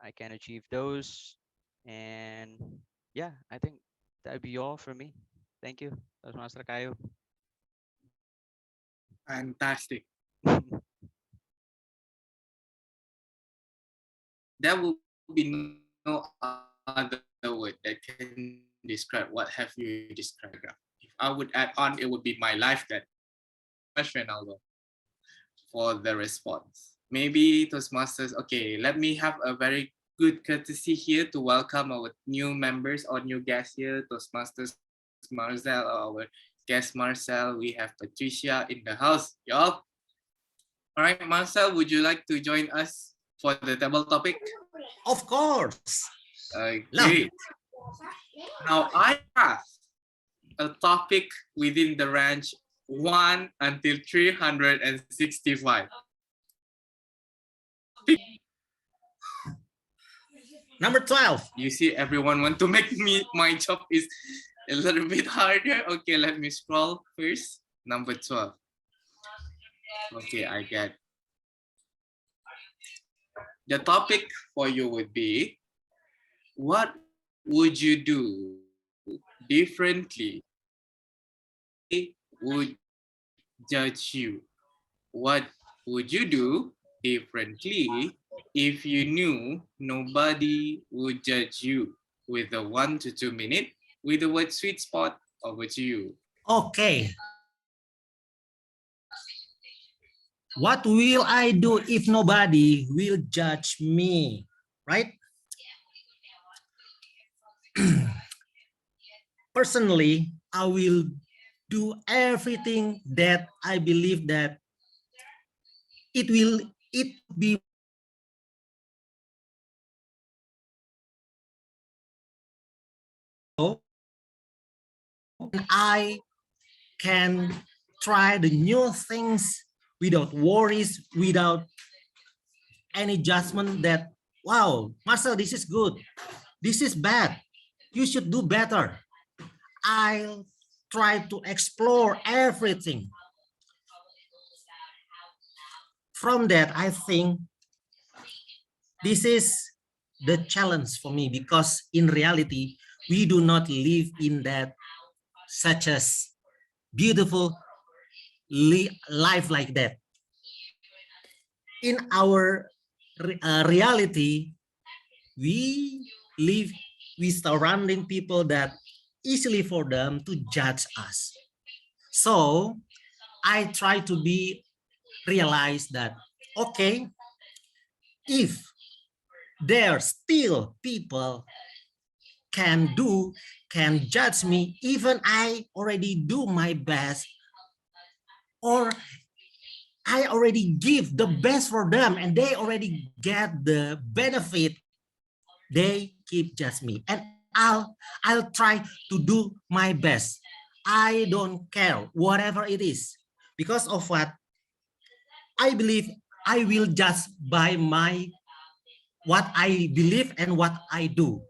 I can achieve those. And yeah, I think that'd be all for me. Thank you. That's Master Kayo. Fantastic. There will be no other word that can describe what have you described. If I would add on, it would be my life. That much, Ronaldo, for the response. Maybe Toastmasters, okay, let me have a very good courtesy here to welcome our new members or new guests here, Toastmasters Marcel, or our guest Marcel. We have Patricia in the house, y'all. All right, Marcel, would you like to join us for the table topic? Of course. Okay. Now I have a topic within the range 1 until 365. Number 12. You see, everyone want to make my job is a little bit harder. Okay, let me scroll first. Number 12. Okay, I get. The topic for you would be, what would you do differently? Would judge you? What would you do differently if you knew nobody would judge you? With a 1 to 2 minute, with the word sweet spot, over to you. Okay. What will I do if nobody will judge me? Right? Personally, I will do everything that I believe that it be and I can try the new things without worries, without any judgment that, wow, Marcel, this is good, this is bad, you should do better. I'll try to explore everything. From that, I think this is the challenge for me, because in reality, we do not live in that such as beautiful life like that. In our reality, we live with surrounding people that easily for them to judge us. So I try to realize that, okay, if there still people can judge me, even I already do my best, or I already give the best for them and they already get the benefit, they keep judge me, and I'll try to do my best. I don't care whatever it is, because of what I believe. I will judge by what I believe and what I do.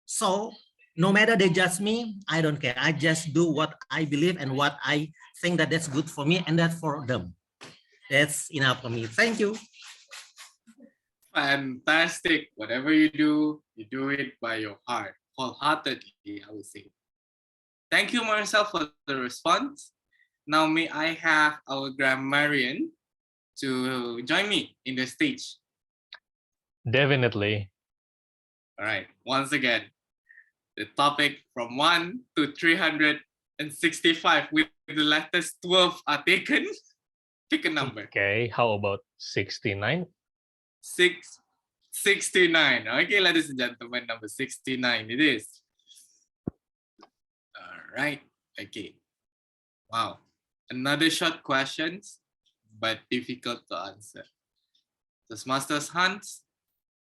So no matter they judge me, I don't care. I just do what I believe and what I think that that's good for me and that for them. That's enough for me. Thank you. Fantastic. Whatever you do it by your heart, wholeheartedly, I would say. Thank you, Marcel, for the response. Now, may I have our grammarian to join me in the stage? Definitely. All right. Once again, the topic from 1 to 365 with the letters 12 are taken. Pick a number. Okay, how about 69? 69. Okay, ladies and gentlemen, number 69 it is. All right. Okay. Wow. Another short questions, but difficult to answer. Toastmasters Hans,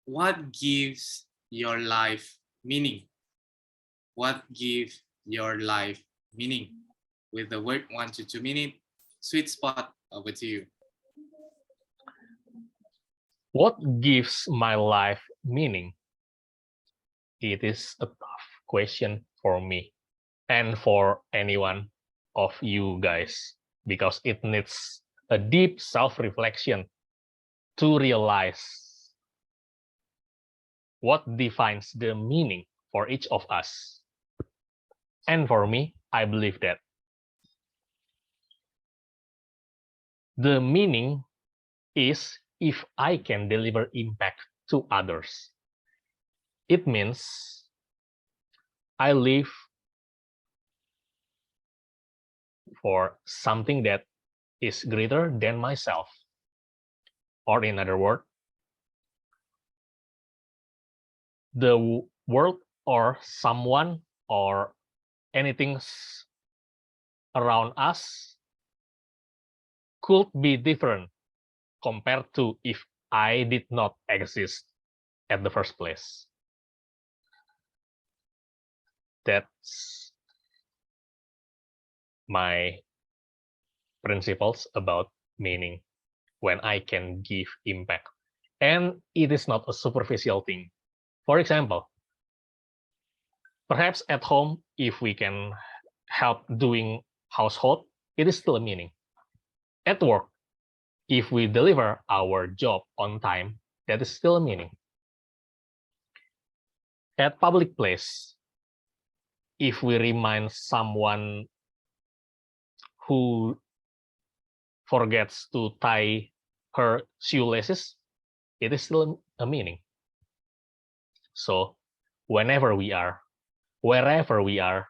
what gives your life meaning? What gives your life meaning? With the word 1 to 2 minute, sweet spot, over to you. What gives my life meaning? It is a tough question for me and for anyone of you guys, because it needs a deep self-reflection to realize what defines the meaning for each of us. And for me, I believe that the meaning is if I can deliver impact to others. It means I live for something that is greater than myself. Or in other words, the world or someone or anything around us could be different compared to if I did not exist at the first place. That's my principles about meaning when I can give impact. And it is not a superficial thing. For example, perhaps at home, if we can help doing household, it is still a meaning. At work, if we deliver our job on time, that is still a meaning. At public place, if we remind someone who forgets to tie her shoelaces, it is still a meaning. So whenever we are, wherever we are,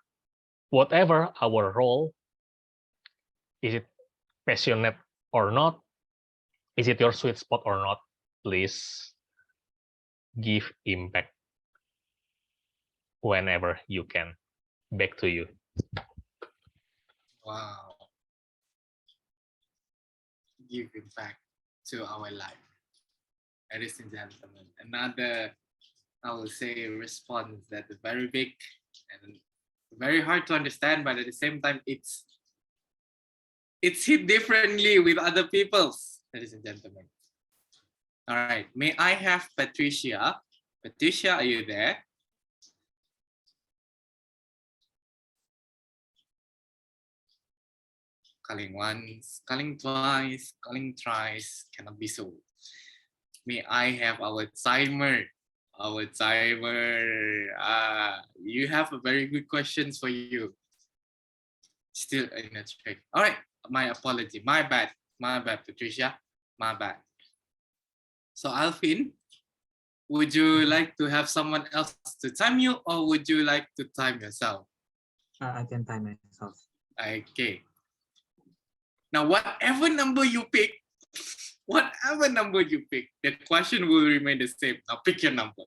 whatever our role, is it passionate or not, is it your sweet spot or not, please give impact whenever you can. Back to you. Wow. Give impact to our life. Ladies and gentlemen, another, I will say, response that is very big and very hard to understand, but at the same time, it's hit differently with other people's, ladies and gentlemen. All right, may I have Patricia? Patricia, are you there? Calling once, calling twice, calling thrice, cannot be so. May I have our timer? Our timer. You have a very good questions for you. Still in a trick. All right, my apology. My bad, Patricia. My bad. So Alvin, would you like to have someone else to time you, or would you like to time yourself? I can time myself. Okay. Now, whatever number you pick, the question will remain the same. Now, pick your number.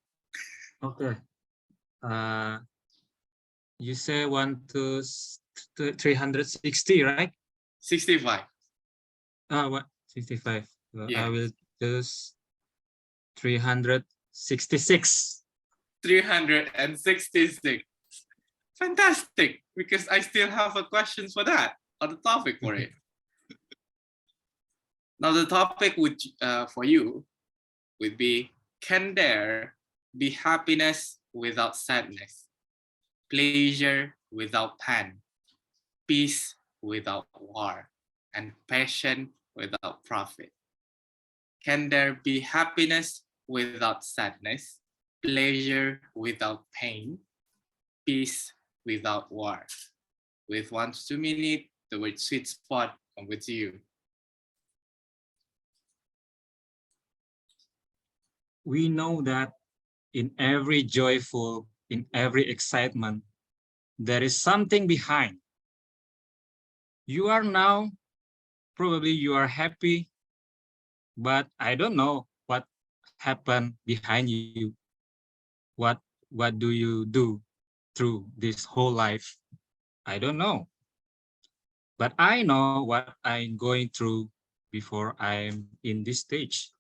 Okay. You say 1 to 360, right? 65. What? 65. Well, Yes. I will choose 366. 366. Fantastic, because I still have a question for that, or the topic for it. Now the topic would, for you would be, can there be happiness without sadness, pleasure without pain, peace without war, and passion without profit? Can there be happiness without sadness, pleasure without pain, peace without war? With 1 to 2 minutes, the word sweet spot come with you. We know that in every joyful, in every excitement, there is something behind. You are now, probably you are happy, but I don't know what happened behind you. What do you do through this whole life? I don't know. But I know what I'm going through before I'm in this stage,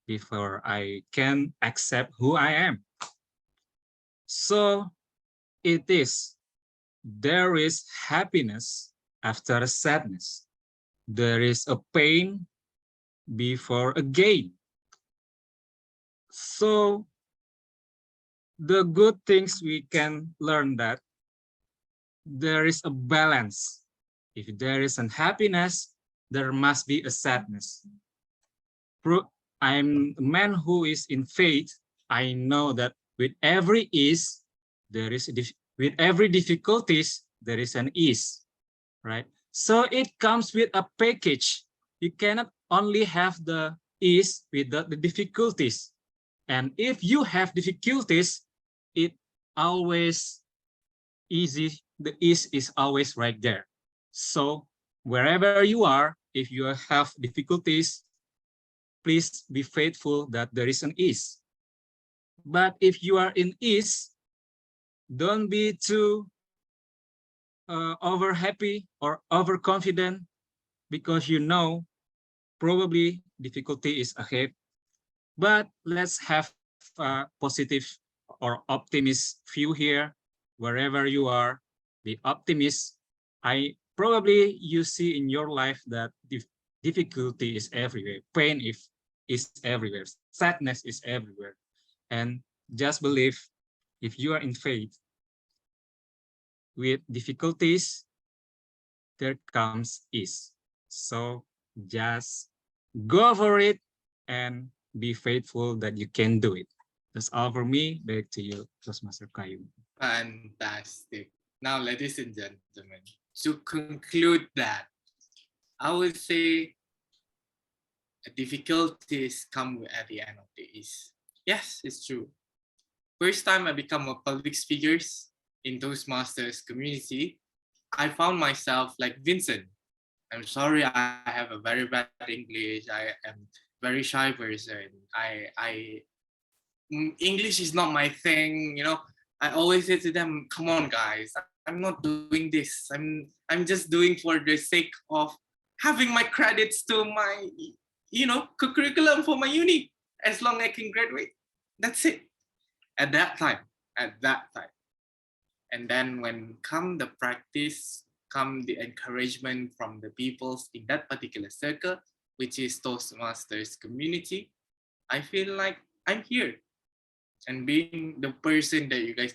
before I can accept who I am. So it is, there is happiness after sadness. There is a pain before a gain. So the good things we can learn that there is a balance. If there is unhappiness, there must be a sadness. I'm a man who is in faith. I know that with every ease, there is with every difficulties, there is an ease, right? So it comes with a package. You cannot only have the ease without the difficulties. And if you have difficulties, it always easy. The ease is always right there. So wherever you are, if you have difficulties, please be faithful that there is an ease. But if you are in ease, don't be too over happy or overconfident, because you know probably difficulty is ahead. But let's have a positive or optimist view here. Wherever you are, be optimist. Probably you see in your life that difficulty is everywhere. Pain is everywhere. Sadness is everywhere. And just believe, if you are in faith, with difficulties, there comes ease. So just go for it and be faithful that you can do it. That's all for me. Back to you, Toastmaster Kayu. Fantastic. Now, ladies and gentlemen, to conclude that, I would say difficulties come at the end of the is. Yes, it's true. First time I become a public speaker in Toastmasters community, I found myself like Vincent. I'm sorry, I have a very bad English. I am very shy person. English is not my thing. You know, I always say to them, "Come on, guys, I'm not doing this. I'm just doing for the sake of having my credits to my, curriculum for my uni. As long as I can graduate, that's it." At that time, and then when come the practice, come the encouragement from the peoples in that particular circle, which is Toastmasters community, I feel like I'm here. And being the person that you guys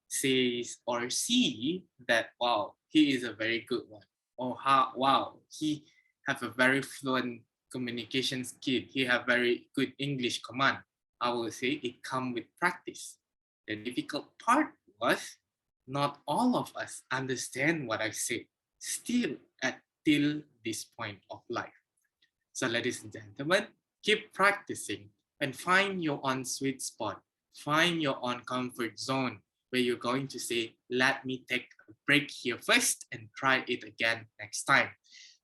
says or see that, wow, he is a very good one. Or wow, he have a very fluent communication skill. He have very good English command. I will say it come with practice. The difficult part was not all of us understand what I say still at till this point of life. So ladies and gentlemen, keep practicing and find your own sweet spot. Find your own comfort zone where you're going to say, let me take a break here first and try it again next time.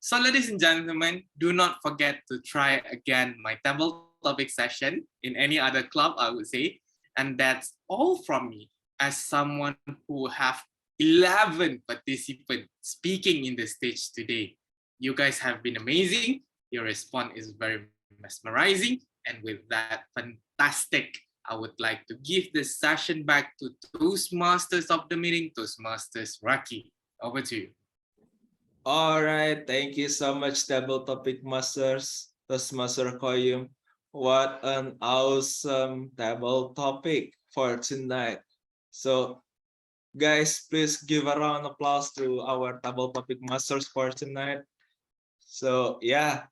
So ladies and gentlemen, do not forget to try again my table topic session in any other club, I would say. And that's all from me as someone who have 11 participants speaking in the stage today. You guys have been amazing. Your response is very mesmerizing. And with that, fantastic. I would like to give the session back to Toastmasters of the meeting, Toastmasters Raki. Over to you. All right, thank you so much, Table Topic Masters, Toastmaster Koyum. What an awesome table topic for tonight. So, guys, please give a round of applause to our table topic masters for tonight. So, yeah,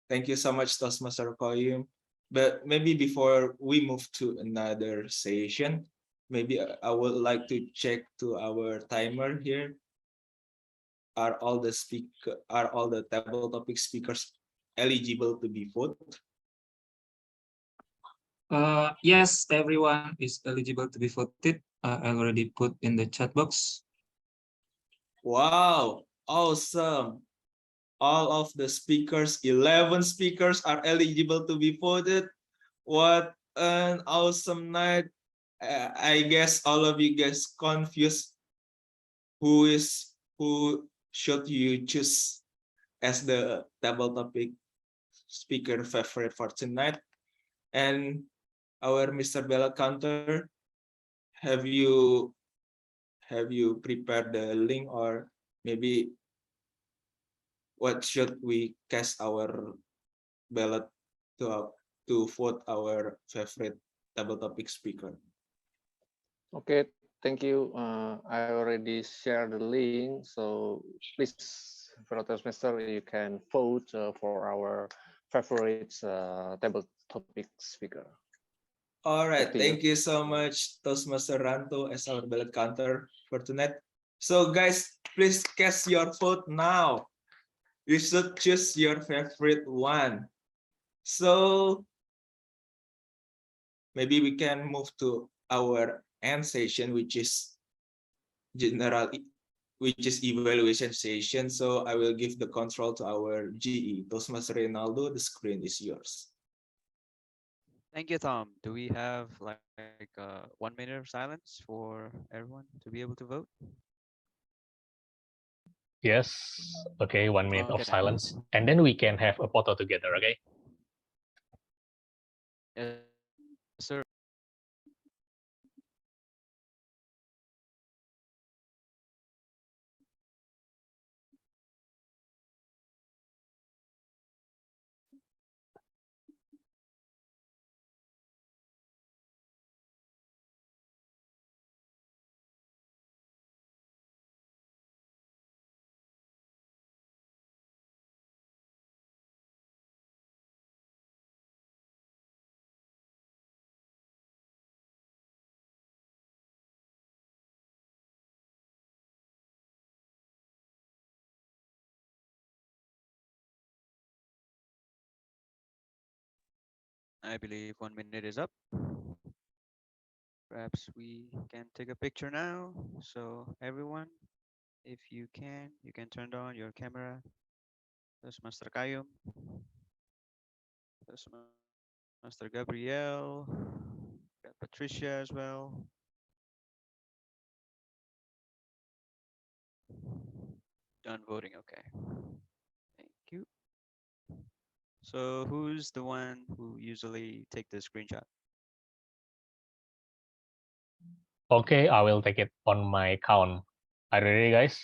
thank you so much, Toastmaster Koyum. But maybe before we move to another session, maybe I would like to check to our timer here. Are all the table topic speakers eligible to be voted? Yes, everyone is eligible to be voted. I already put in the chat box. Wow, awesome. All of the speakers, 11 speakers are eligible to be voted. What an awesome night. I guess all of you guys confused who should you choose as the table topic speaker favorite for tonight. And our Mr. Bella Counter, have you prepared the link, or maybe what should we cast our ballot to vote our favorite table topic speaker? Okay, thank you. I already shared the link, so please, for Toastmaster, you can vote for our favorite table topic speaker. All right, thank you so much, Toastmaster Ranto, as our ballot counter for tonight. So guys, please cast your vote now. You should choose your favorite one. So maybe we can move to our end session, which is evaluation session. So I will give the control to our GE, Toastmaster Ronaldo. The screen is yours. Thank you, Tom. Do we have like 1 minute of silence for everyone to be able to vote? Yes. Okay, 1 minute of Okay, then. silence. And then we can have a photo together, okay? Yes, sir. I believe 1 minute is up. Perhaps we can take a picture now. So everyone, if you can turn on your camera. There's Master Kayum. There's Master Gabriel. Got Patricia as well. Done voting, okay. Thank you. So who's the one who usually take the screenshot? Okay, I will take it on my count. Are you ready, guys?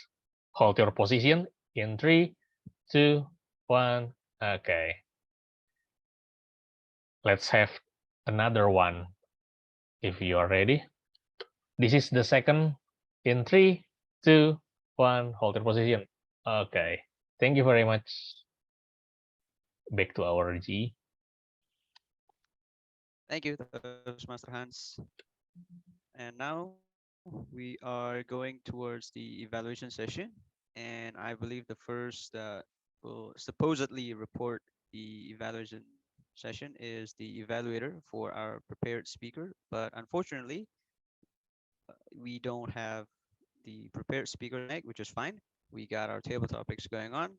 Hold your position in 3, 2, 1. Okay. Let's have another one if you are ready. This is the second in 3, 2, 1. Hold your position. Okay. Thank you very much. Back to our G. Thank you, Master Hans. And now we are going towards the evaluation session. And I believe the first will supposedly report the evaluation session is the evaluator for our prepared speaker. But unfortunately, we don't have the prepared speaker tonight, which is fine. We got our table topics going on.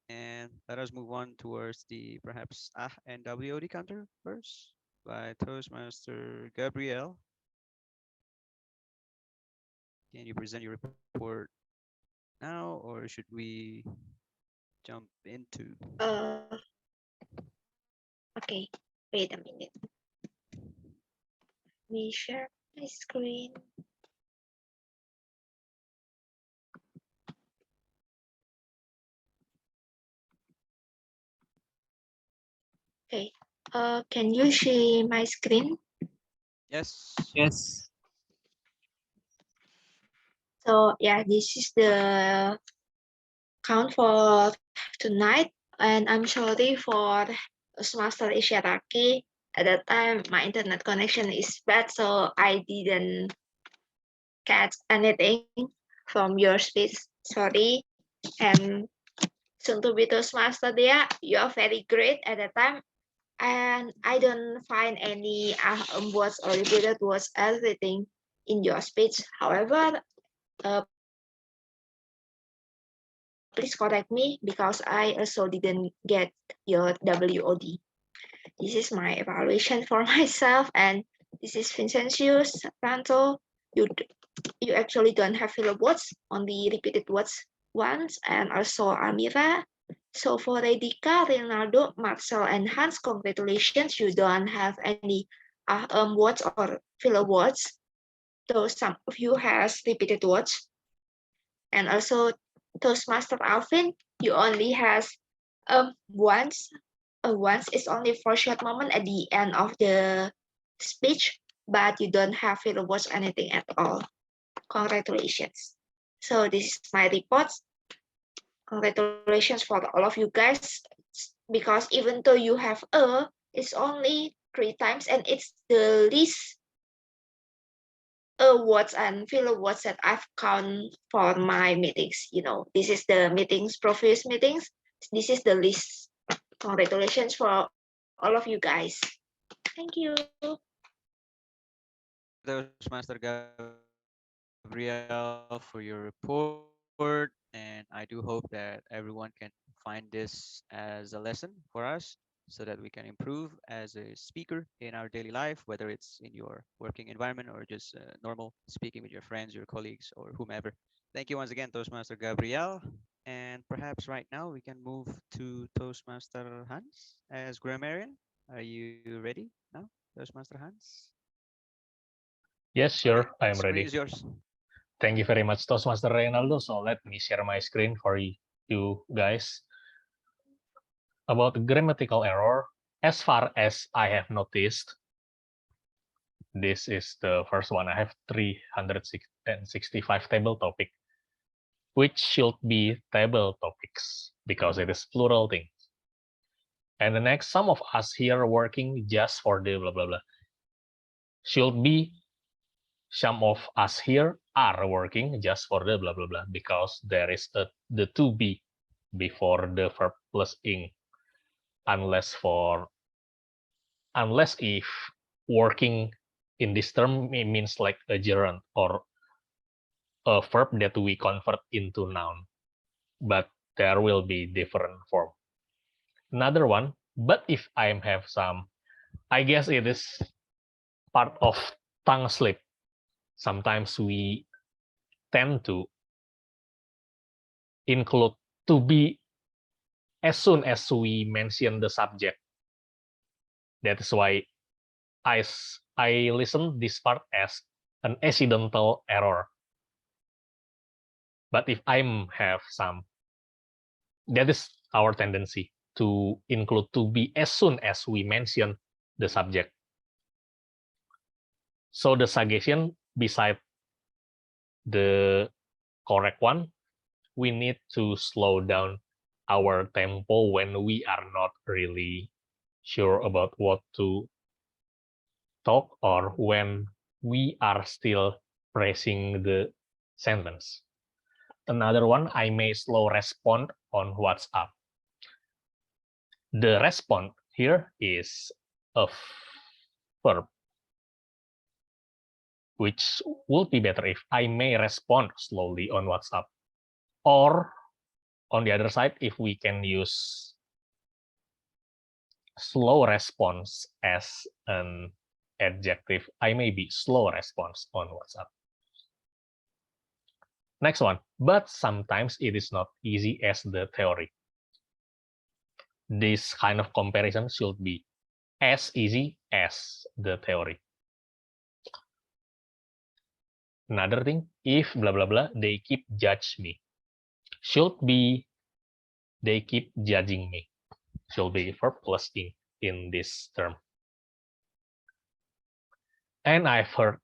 And let us move on towards the perhaps and WOD counter first by Toastmaster Gabriel. Can you present your report now, or should we jump into? Okay, wait a minute. Let me share my screen. Okay, can you see my screen? Yes. Yes. So yeah, this is the count for tonight, and I'm sorry for Master Ishiaraki. At that time, my internet connection is bad, so I didn't catch anything from your speech. Sorry. And soon to be Toastmaster there, you are very great at that time. And I don't find any words or repeated words everything in your speech. However, please correct me because I also didn't get your WOD. This is my evaluation for myself, and this is Vincentius Ranto. You actually don't have filler words, only repeated words once, and also Amira. So for Redika, Ronaldo, Marcel, and Hans, congratulations, you don't have any words or filler words. Though some of you has repeated words. And also Toastmaster Alvin, you only has once. Once is only for short moment at the end of the speech, but you don't have filler words anything at all. Congratulations. So this is my report. Congratulations for all of you guys, because even though you have it's only 3 times, and it's the least words and filler words that I've count for my meetings. You know, this is the meetings, previous meetings. This is the list. Congratulations for all of you guys. Thank you. Master Gabriel for your report, and I do hope that everyone can find this as a lesson for us so that we can improve as a speaker in our daily life, whether it's in your working environment or just normal speaking with your friends, your colleagues, or whomever. Thank you once again, Toastmaster Gabriel. And perhaps right now we can move to Toastmaster Hans as grammarian. Are you ready now, Toastmaster Hans? Yes, sure, I am Screen ready. is yours. Thank you very much, Toastmaster Reynaldo. So let me share my screen for you guys. About grammatical error, as far as I have noticed, this is the first one. I have 365 table topic, which should be table topics because it is plural thing. And the next, some of us here working just for the blah, blah, blah. Should be some of us here are working just for the blah, blah, blah, because there is the to be before the verb plus ing, unless for unless if working in this term means like a gerund or a verb that we convert into noun, but there will be different form. Another one, but if I have some, I guess it is part of tongue slip. Sometimes we tend to include to be as soon as we mention the subject. That is why I listen this part as an accidental error. But if I have some, that is our tendency to include to be as soon as we mention the subject. So the suggestion beside the correct one, we need to slow down our tempo when we are not really sure about what to talk or when we are still praising the sentence. Another one, I may slow respond on WhatsApp. The respond here is a verb, which would be better if I may respond slowly on WhatsApp. Or on the other side, if we can use slow response as an adjective, I may be slow response on WhatsApp. Next one, but sometimes it is not easy as the theory. This kind of comparison should be as easy as the theory. Another thing, if blah blah blah, they keep judge me. Should be they keep judging me. Should be verb plus ing in this term. And I've heard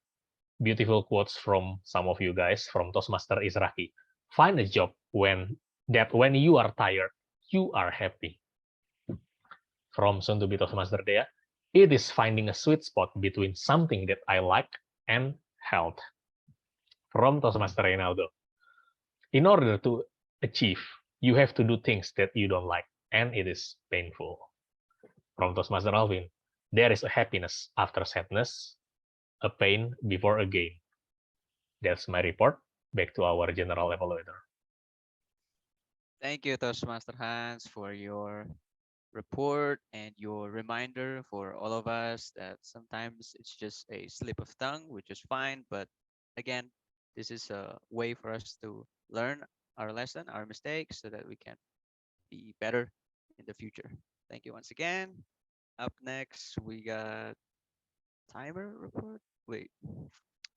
beautiful quotes from some of you guys from Toastmaster Israki. Find a job when you are tired, you are happy. From soon to be Toastmaster Dea, it is finding a sweet spot between something that I like and health. From Toastmaster Reynaldo, in order to achieve, you have to do things that you don't like, and it is painful. From Toastmaster Alvin, there is a happiness after sadness, a pain before a gain. That's my report. Back to our general evaluator. Thank you, Toastmaster Hans, for your report and your reminder for all of us that sometimes it's just a slip of tongue, which is fine. But again, this is a way for us to learn our lesson, our mistakes, so that we can be better in the future. Thank you once again. Up next, we got timer report. Wait,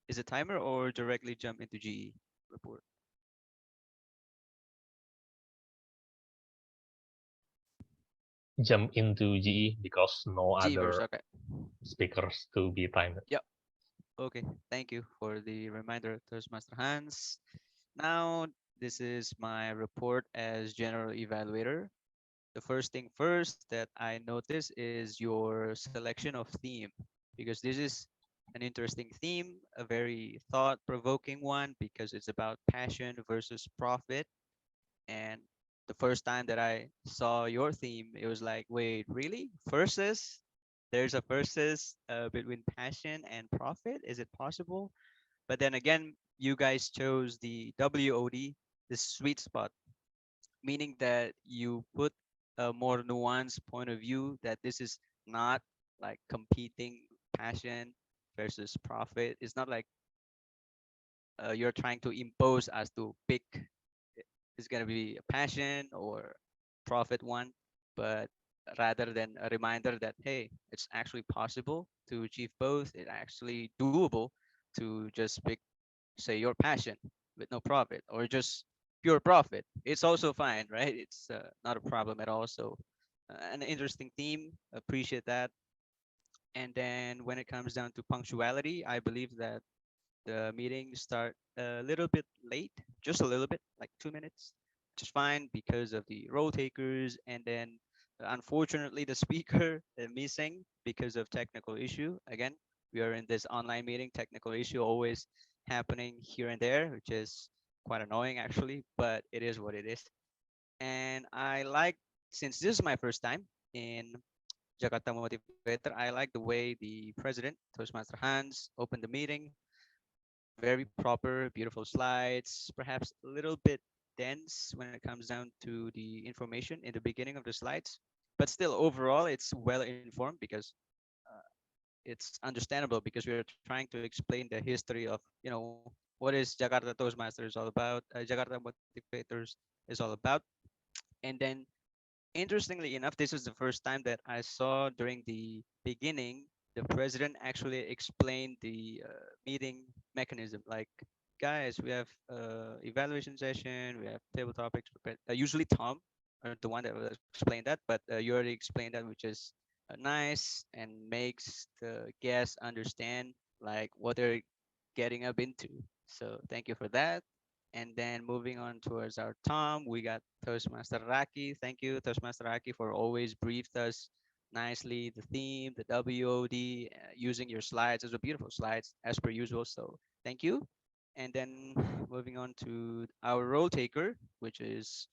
is it timer or directly jump into GE report? Jump into GE because no GE first, other okay. speakers to be timed. Yep. Okay, thank you for the reminder, Toastmaster Hans. Now, this is my report as general evaluator. The first thing first that I notice is your selection of theme, because this is an interesting theme, a very thought-provoking one, because it's about passion versus profit. And the first time that I saw your theme, it was like, wait, really? Versus? There's a versus between passion and profit? Is it possible? But then again, you guys chose the WOD, the sweet spot, meaning that you put a more nuanced point of view that this is not like competing passion versus profit. It's not like you're trying to impose us to pick is going to be a passion or profit one, but rather than a reminder that, hey, it's actually possible to achieve both. It's actually doable to just pick, say, your passion with no profit, or just pure profit. It's also fine, right? It's not a problem at all. So an interesting theme, appreciate that. And then when it comes down to punctuality, I believe that the meeting start a little bit late, just a little bit, like 2 minutes, which is fine because of the role takers. And then unfortunately, the speaker missing because of technical issue. Again, we are in this online meeting, technical issue always happening here and there, which is quite annoying actually, but it is what it is. And I like, since this is my first time in Jakarta Motivator. I like the way the president, Toastmaster Hans, opened the meeting. Very proper, beautiful slides, perhaps a little bit dense when it comes down to the information in the beginning of the slides, but still overall it's well informed because uh, it's understandable because we are trying to explain the history of, what is Jakarta Toastmasters all about, Jakarta Motivators is all about. And then interestingly enough, this is the first time that I saw during the beginning the president actually explained the meeting mechanism. Like, guys, we have evaluation session, we have table topics prepared. Usually Tom are the one that will explain that, but you already explained that, which is nice and makes the guests understand like what they're getting up into. So thank you for that. And then moving on towards our Tom, we got Toastmaster Raki. Thank you, Toastmaster Raki, for always briefed us nicely the theme, the WOD, using your slides. Those are beautiful slides as per usual. So thank you. And then moving on to our role taker, which is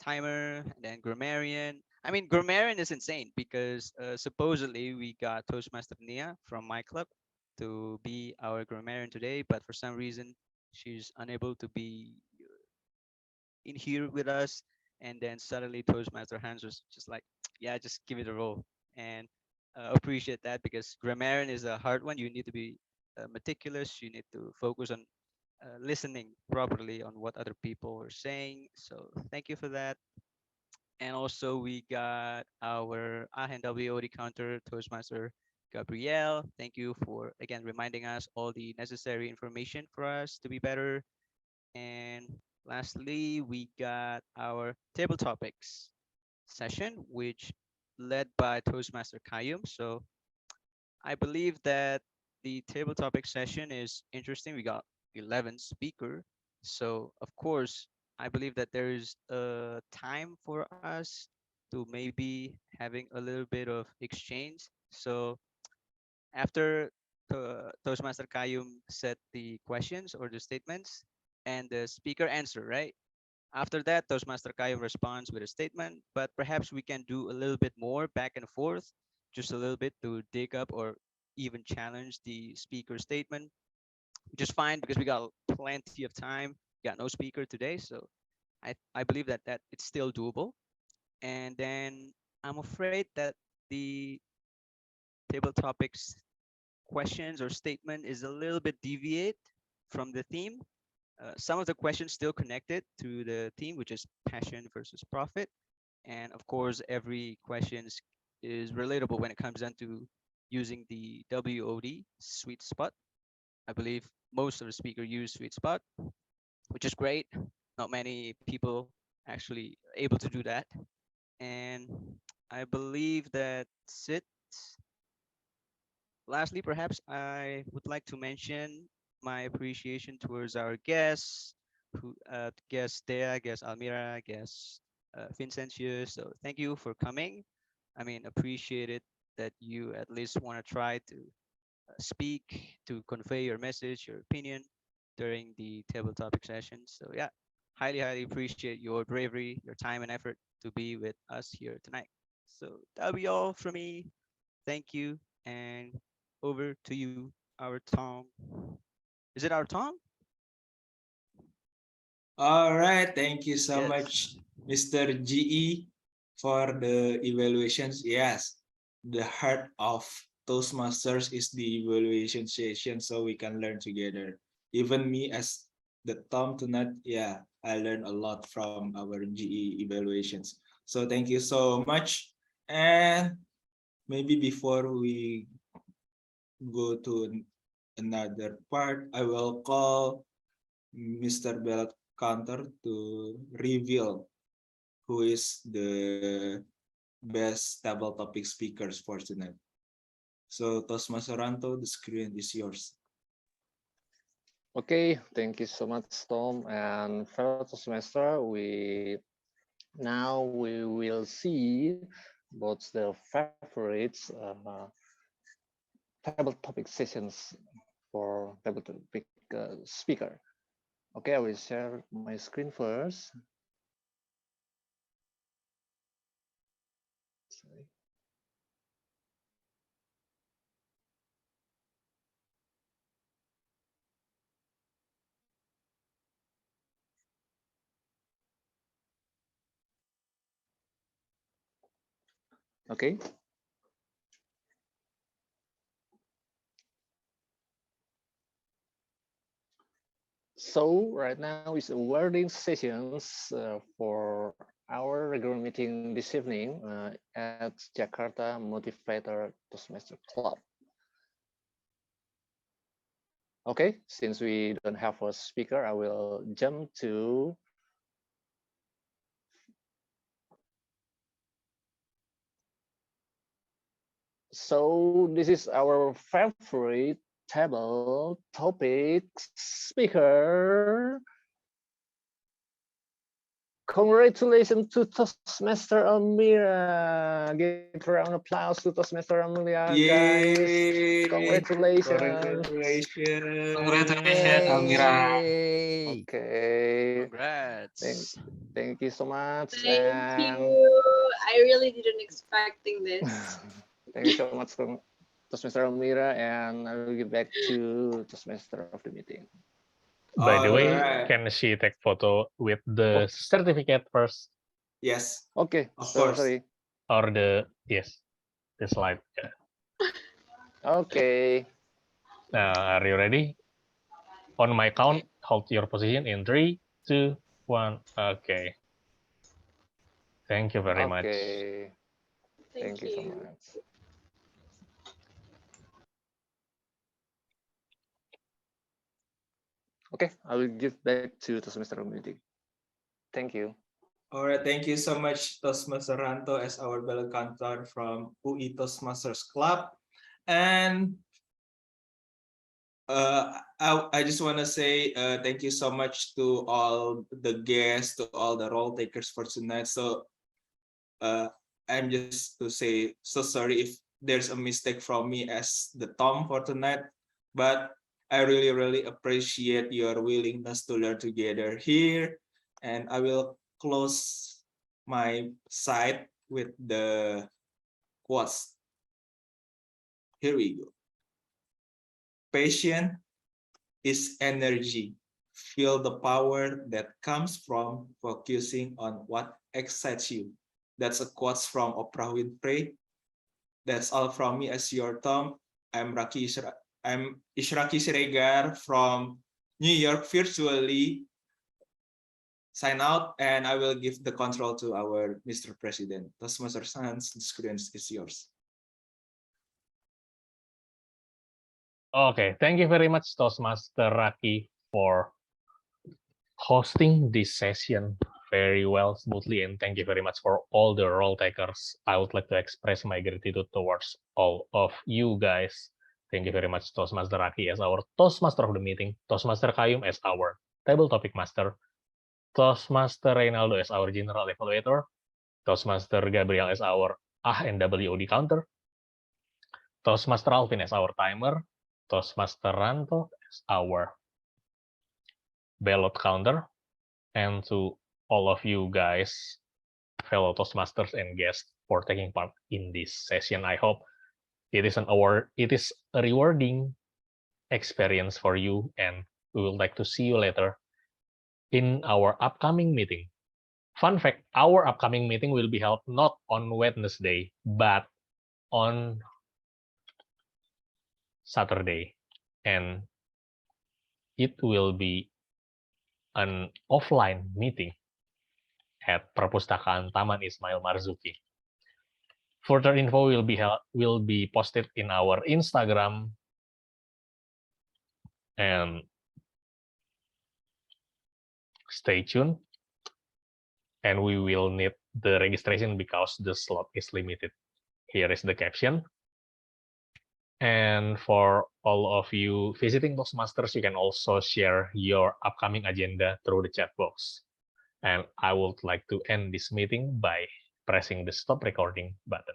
Timer, and then Grammarian. I mean, Grammarian is insane because supposedly we got Toastmaster Nia from my club to be our Grammarian today, but for some reason she's unable to be in here with us. And then suddenly Toastmaster Hans was just like, yeah, just give it a roll. And appreciate that because grammarian is a hard one. You need to be meticulous. You need to focus on listening properly on what other people are saying. So thank you for that. And also we got our Ahen WOD counter, Toastmaster Gabrielle. Thank you for again reminding us all the necessary information for us to be better. And lastly, we got our table topics session, which led by Toastmaster Kayum. So I believe that the table topic session is interesting. We got 11 speaker. So of course, I believe that there is a time for us to maybe having a little bit of exchange. So after Toastmaster Kayum set the questions or the statements and the speaker answer, right? After that, Toastmaster Kayum responds with a statement, but perhaps we can do a little bit more back and forth, just a little bit to dig up or even challenge the speaker statement, which is fine because we got plenty of time. We got no speaker today, so I believe that it's still doable. And then I'm afraid that the table topics questions or statement is a little bit deviate from the theme. Some of the questions still connected to the theme, which is passion versus profit. And of course, every question is relatable when it comes down to using the WOD sweet spot. I believe most of the speaker use sweet spot, which is great. Not many people actually able to do that. And I believe that's it. Lastly, perhaps I would like to mention my appreciation towards our guests, guest Dea, guest Almira, guest Vincentius. So thank you for coming. I mean, appreciate it that you at least want to try to speak, to convey your message, your opinion during the table topic session. So yeah, highly appreciate your bravery, your time and effort to be with us here tonight. So that'll be all from me. Thank you, and over to you, our Tom. Is it our Tom? All right, thank you so Yes. much, Mr. GE, for the evaluations. Yes, the heart of Toastmasters is the evaluation session, so we can learn together. Even me as the Tom tonight, yeah, I learned a lot from our GE evaluations. So thank you so much. And maybe before we go to another part, I will call Mr. Belt Counter to reveal who is the best table topic speakers for tonight. So Toastmaster Ranto, the screen is yours. Okay, thank you so much, Tom. And fellow semester, we will see what's the favorites table topic sessions for table topic speaker. Okay, I will share my screen first. Sorry. Okay. So right now is a wording sessions for our regular meeting this evening at Jakarta Motivator Toastmasters Club. Okay, since we don't have a speaker, I will jump to so this is our favorite table topic speaker. Congratulations to Toastmaster Amira. Give a round of applause to Toastmaster Amira, guys. Yay! Congratulations. Congratulations, Almira. Yay. Okay. Congrats. Thank you so much. Thank And you. I really didn't expecting this. thank you so much, Toastmaster Amira. And I will get back to Toastmaster of the meeting. By the way, Alright. can she take photo with the certificate first? Yes, Okay. of course. Sorry. Or the, yes, the slide. Yeah. Okay. Are you ready? On my count, hold your position in 3, 2, 1. Okay. Thank you very much. Okay. Thank you so you. much. Okay, I will give back to Toastmaster meeting. Thank you. All right, thank you so much, Toastmaster Ranto, as our ballot counter from UI Toastmasters Club. And I just want to say thank you so much to all the guests, to all the role takers for tonight. So I'm just to say so sorry if there's a mistake from me as the Tom for tonight, but I really appreciate your willingness to learn together here, and I will close my side with the quotes. Here we go. Passion is energy. Feel the power that comes from focusing on what excites you. That's a quote from Oprah Winfrey. That's all from me as your Tom. I'm Ishraki Siregar from New York virtually. Sign out, and I will give the control to our Mr. President. Toastmaster Sans, the screen is yours. Okay, thank you very much, Toastmaster Raki, for hosting this session very well, smoothly, and thank you very much for all the role takers. I would like to express my gratitude towards all of you guys. Thank you very much, Toastmaster Raki as our Toastmaster of the meeting, Toastmaster Kayum as our table topic master, Toastmaster Reynaldo as our general evaluator, Toastmaster Gabriel as our and WOD counter, Toastmaster Alvin as our timer, Toastmaster Ranto as our ballot counter, and to all of you guys, fellow Toastmasters and guests, for taking part in this session. I hope it is a rewarding experience for you, and we would like to see you later in our upcoming meeting. Fun fact, our upcoming meeting will be held not on Wednesday, but on Saturday, and it will be an offline meeting at Perpustakaan Taman Ismail Marzuki. Further info will be posted in our Instagram, and stay tuned. And we will need the registration because the slot is limited. Here is the caption. And for all of you visiting Toastmasters, you can also share your upcoming agenda through the chat box. And I would like to end this meeting by pressing the stop recording button.